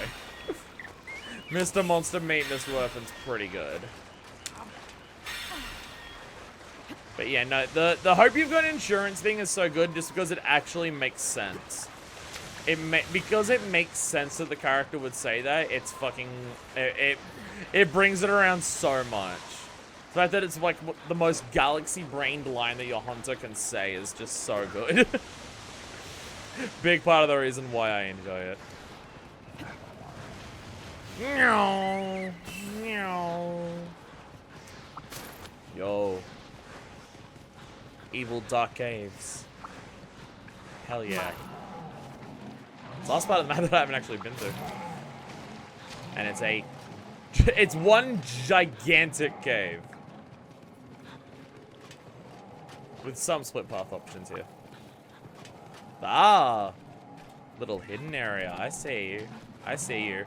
Mr. Monster meet Mr. Weapon's pretty good. But yeah, no, the hope you've got insurance thing is so good just because it actually makes sense. Because it makes sense that the character would say that, it's fucking, it brings it around so much. The fact that it's like the most galaxy-brained line that your hunter can say is just so good. Big part of the reason why I enjoy it. Meow. Meow. Yo. Evil Dark Caves. Hell yeah. It's the last part of the map that I haven't actually been to. And it's one gigantic cave. With some split path options here. Ah! Little hidden area. I see you. I see you.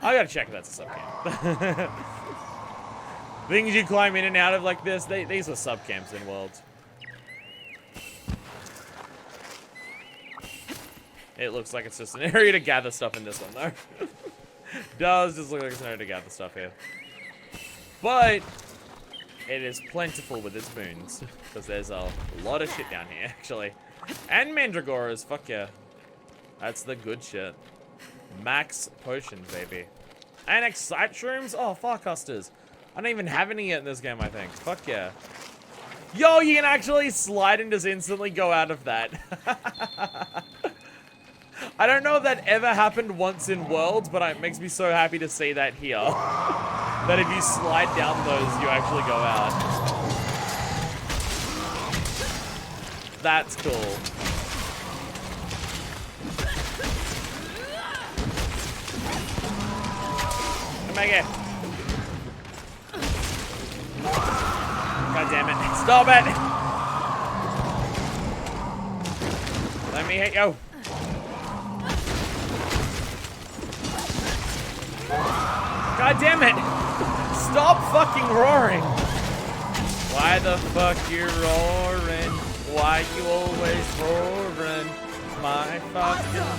I gotta check if that's a subcamp. Things you climb in and out of like this, these were subcamps in Worlds. It looks like it's just an area to gather stuff in this one, though. Does just look like it's an area to gather stuff here. But it is plentiful with its boons. Because there's a lot of shit down here, actually. And Mandragoras, fuck yeah. That's the good shit. Max potions, baby. And excite shrooms? Oh, farcusters. I don't even have any yet in this game, I think. Fuck yeah. Yo, you can actually slide and just instantly go out of that. I don't know if that ever happened once in Worlds, but it makes me so happy to see that here. That if you slide down those, you actually go out. That's cool. Come back here. God damn it. Stop it! Let me hit you. God damn it! Stop fucking roaring! Why the fuck you roaring? Why you always roaring? My fucking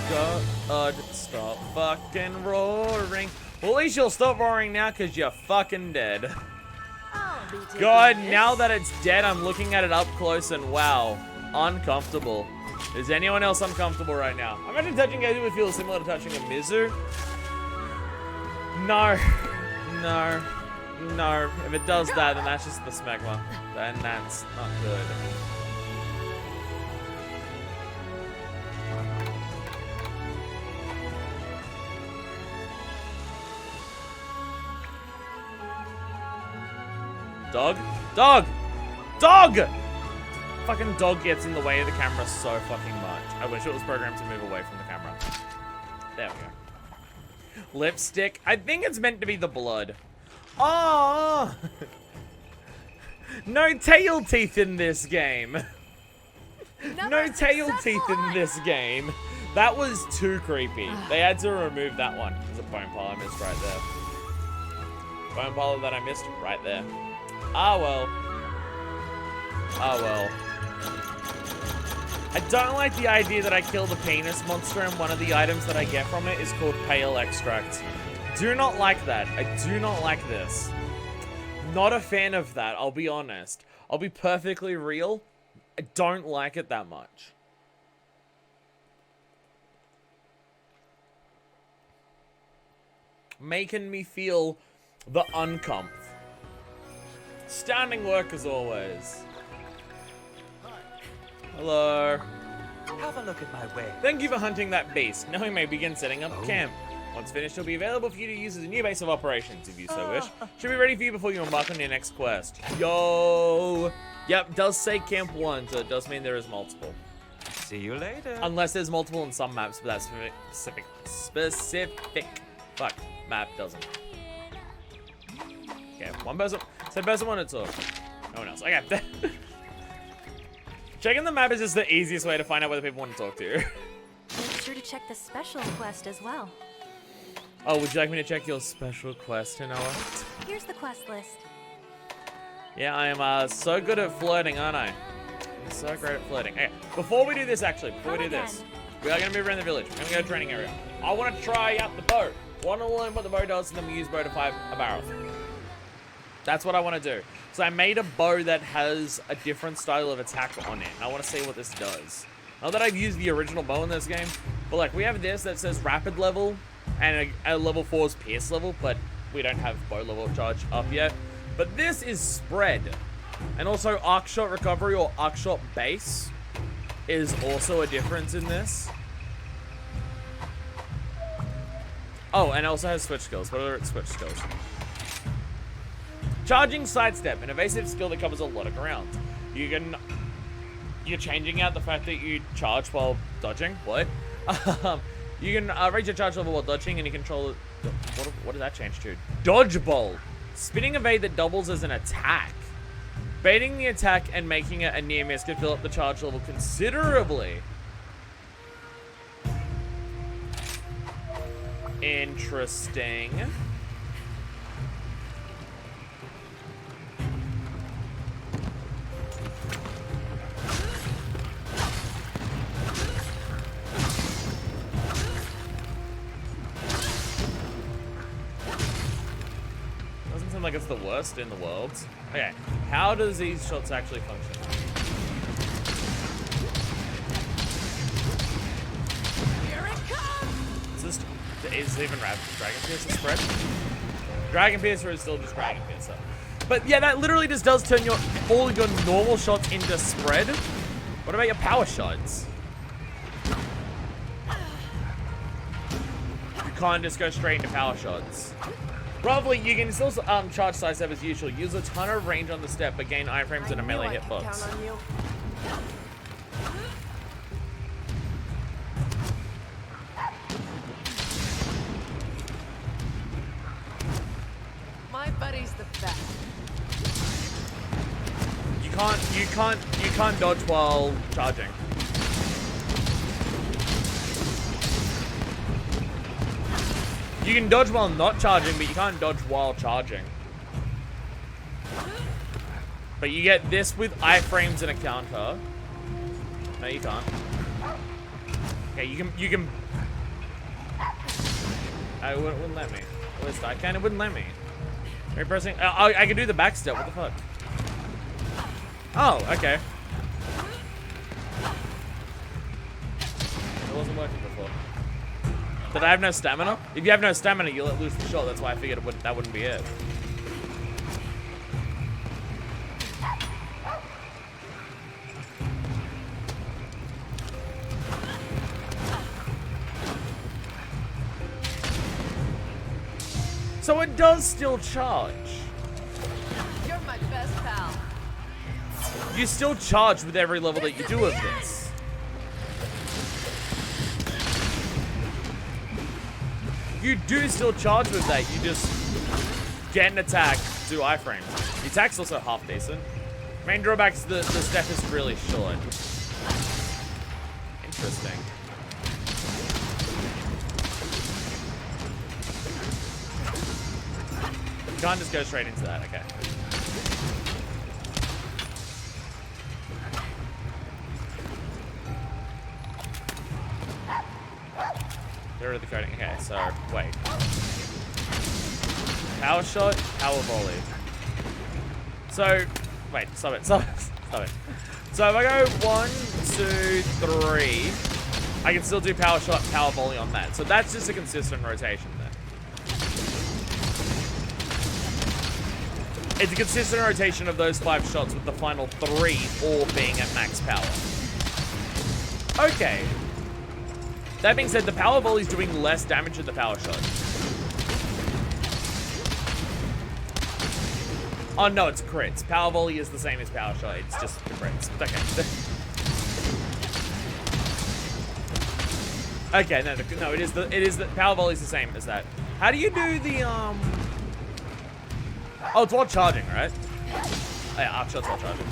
god. Stop fucking roaring. Well, at least you'll stop roaring now because you're fucking dead. God, now that it's dead, I'm looking at it up close and wow, uncomfortable. Is anyone else uncomfortable right now? I imagine touching a would feel similar to touching a Mizu. No. No. No. If it does that, then that's just the smegma. Then that's not good. Dog? Dog! Dog! Fucking dog gets in the way of the camera so fucking much. I wish it was programmed to move away from the camera. There we go. Lipstick. I think it's meant to be the blood. Oh! No tail teeth in this game. No tail teeth in this game. That was too creepy. They had to remove that one. There's a bone pile I missed right there. Bone pile that I missed right there. Ah well. Ah well. I don't like the idea that I kill the penis monster and one of the items that I get from it is called pale extract. Do not like that. I do not like this. Not a fan of that, I'll be honest. I'll be perfectly real. I don't like it that much. Making me feel the uncomf. Standing work as always. Hello. Have a look at my way. Thank you for hunting that beast. Now we may begin setting up camp. Once finished, it'll be available for you to use as a new base of operations, if you so wish. Should be ready for you before you embark on your next quest. Yo! Yep, does say Camp 1, so it does mean there is multiple. See you later. Unless there's multiple in some maps, but that's specific. Fuck, map doesn't. Okay, one person. Said person wanted to talk. No one else. Okay. Checking the map is just the easiest way to find out whether people want to talk to you. Make sure to check the special quest as well. Oh, would you like me to check your special quest, Noah? Here's the quest list. Yeah, I am so good at flirting, aren't I? I'm so great at flirting. Okay, before we do this, actually, before we do this, we are going to move around the village. We're going to go to a training area. I want to try out the bow. I want to learn what the bow does, and then we use bow to fire a barrel. That's what I want to do. So I made a bow that has a different style of attack on it. I want to see what this does. Not that I've used the original bow in this game, but like we have this that says rapid level, and a level 4's pierce level, but we don't have bow level charge up yet. But this is spread. And also arc shot recovery or arc shot base is also a difference in this. Oh, and it also has switch skills. What are its switch skills? Charging sidestep, an evasive skill that covers a lot of ground. You're changing out the fact that you charge while dodging. What? You can raise your charge level while dodging, and you control it. What does that change to? Dodgeball. Spinning evade that doubles as an attack. Baiting the attack and making it a near miss can fill up the charge level considerably. Interesting. Doesn't seem like it's the worst in the world. Okay, how does these shots actually function? Here it comes! Is this... Is even Dragon Piercer spread? Dragon Piercer is still just Dragon Piercer. But yeah, that literally just does turn all your normal shots into spread. What about your power shots? You can't just go straight into power shots. Probably you can still charge sidestep as usual. Use a ton of range on the step, but gain iframes and a melee hitbox. My buddy's the best. You can't dodge while charging. You can dodge while not charging, but you can't dodge while charging. But you get this with iframes and a counter. No, you can't. Okay, you can. It wouldn't let me. At least I can. It wouldn't let me. Are you pressing? I can do the back step. What the fuck? Oh, okay. It wasn't working before. Did I have no stamina? If you have no stamina, you'll let loose the shot. That's why I figured that wouldn't be it. So it does still charge. You're my best pal. You still charge with every level that you do of this. You do still charge with that. You just get an attack, do iframes. The attack's also half decent. Main drawback is the step is really short. Interesting. You can't just go straight into that. Okay. Get rid of the coding. Okay, so wait. Power shot, power volley. So wait, stop it. So if I go 1, 2, 3, I can still do power shot, power volley on that. So that's just a consistent rotation then. It's a consistent rotation of those 5 shots with the final 3 all being at max power. Okay. That being said, the power volley is doing less damage than the power shot. Oh no, it's crits. Power volley is the same as power shot. It's just the crits. Okay. Okay, no, it is the power volley is the same as that. How do you do the Oh, it's while charging, right? Oh, yeah, arc shots while charging.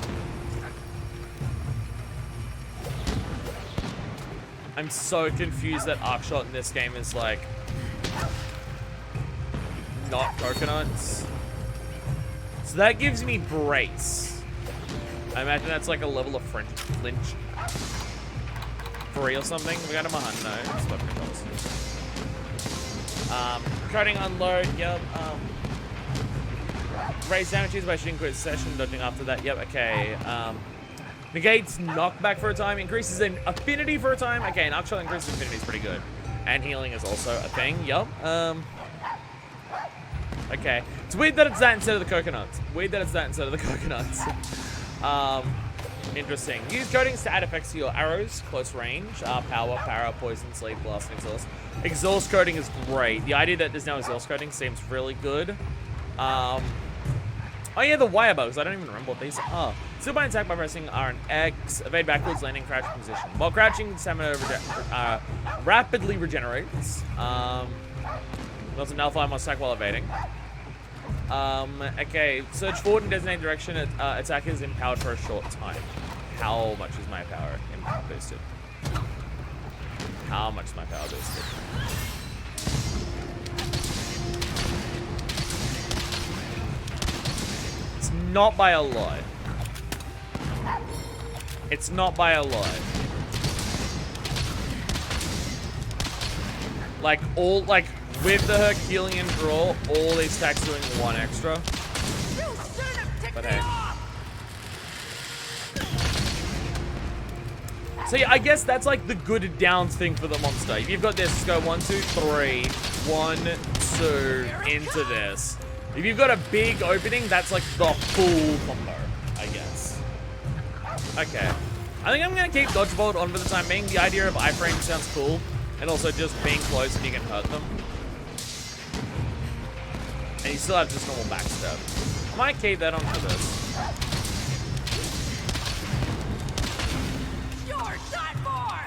I'm so confused that arc shot in this game is like not coconuts. So that gives me brace. I imagine that's like a level of flinch 3 or something. We got him 100. No, it's weapon controls. Coding unload. Yep. Raise damages by shooting quit session, dodging after that. Yep. Okay. Negates knockback for a time, increases in affinity for a time. Okay, an arc shot increases affinity is pretty good. And healing is also a thing. Yup. Okay. It's weird that it's that instead of the coconuts. Interesting. Use coatings to add effects to your arrows, close range, power, para, poison, sleep, blast, and exhaust. Exhaust coating is great. The idea that there's no exhaust coating seems really good. Oh yeah, the wire bugs. I don't even remember what these are. Still by attack by pressing R and X. Evade backwards, landing, crouch position. While crouching, stamina rapidly regenerates. Also nullify my attack while evading. Okay, surge forward in designated direction. Attack is empowered for a short time. How much is my power boosted? How much is my power boosted? It's not by a lot. It's not by a lot. Like with the Herculean draw, all these stacks doing 1 extra. But hey. So yeah, I guess that's like the good downs thing for the monster. If you've got this, just go 1, 2, 3, 1, 2, into this. If you've got a big opening, that's like the full combo, I guess. Okay. I think I'm gonna keep Dodgebolt on for the time being. The idea of iframe sounds cool. And also just being close and you can hurt them. And you still have just normal backstab. I might keep that on for this. You're done for!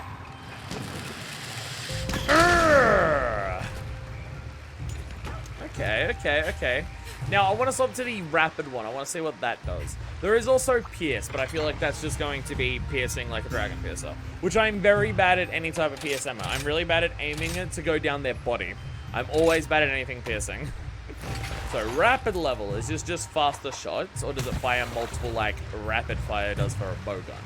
Okay. Now, I want to swap to the rapid one. I want to see what that does. There is also Pierce, but I feel like that's just going to be piercing like a Dragon Piercer, which I'm very bad at any type of PS ammo. I'm really bad at aiming it to go down their body. I'm always bad at anything piercing. So, rapid level, is this just faster shots, or does it fire multiple like rapid fire does for a bow gun?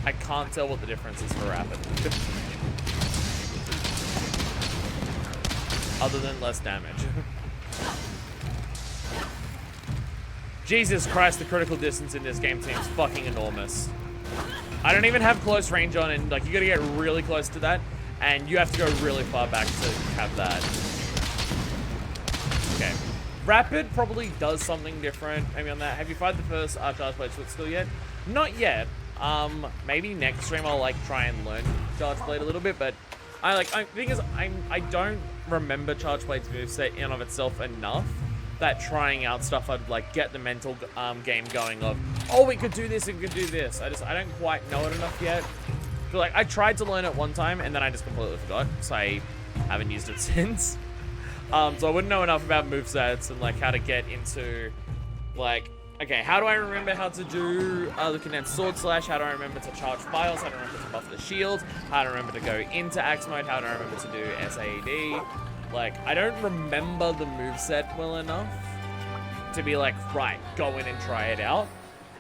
I can't tell what the difference is for rapid. Other than less damage. Jesus Christ, the critical distance in this game seems fucking enormous. I don't even have close range on, and like you gotta get really close to that, and you have to go really far back to have that. Okay. Rapid probably does something different maybe on that. Have you fired the first Charge Blade switch skill yet? Not yet. Maybe next stream I'll like try and learn Charge Blade a little bit, but the thing is I don't remember Charge Blade's moveset in and of itself enough that trying out stuff I'd like get the mental game going of, oh, we could do this and we could do this. I don't quite know it enough yet. But like I tried to learn it one time and then I just completely forgot, so I haven't used it since. So I wouldn't know enough about movesets and like how to get into like, okay, how do I remember how to do the condensed sword slash? How do I remember to charge files? How do I remember to buff the shield? How do I remember to go into axe mode? How do I remember to do SAD? Like, I don't remember the moveset well enough to be like, right, go in and try it out.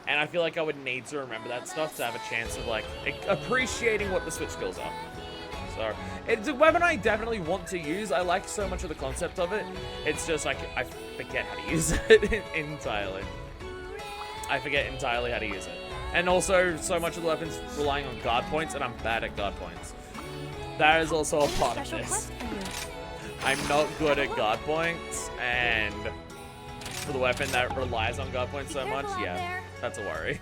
And I feel like I would need to remember that stuff to have a chance of like appreciating what the switch skills are. So, it's a weapon I definitely want to use. I like so much of the concept of it. It's just like, I forget how to use it entirely. I forget entirely how to use it. And also, so much of the weapon's relying on guard points, and I'm bad at guard points. That is also a part of Special this. quest for you. I'm not good at guard points, and for the weapon that relies on guard points so much, yeah, that's a worry.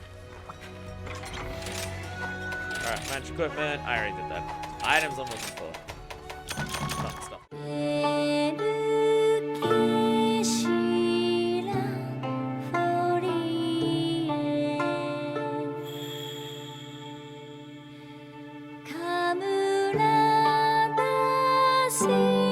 Alright, match equipment, I already did that. Items I'm looking for. Fun stuff. See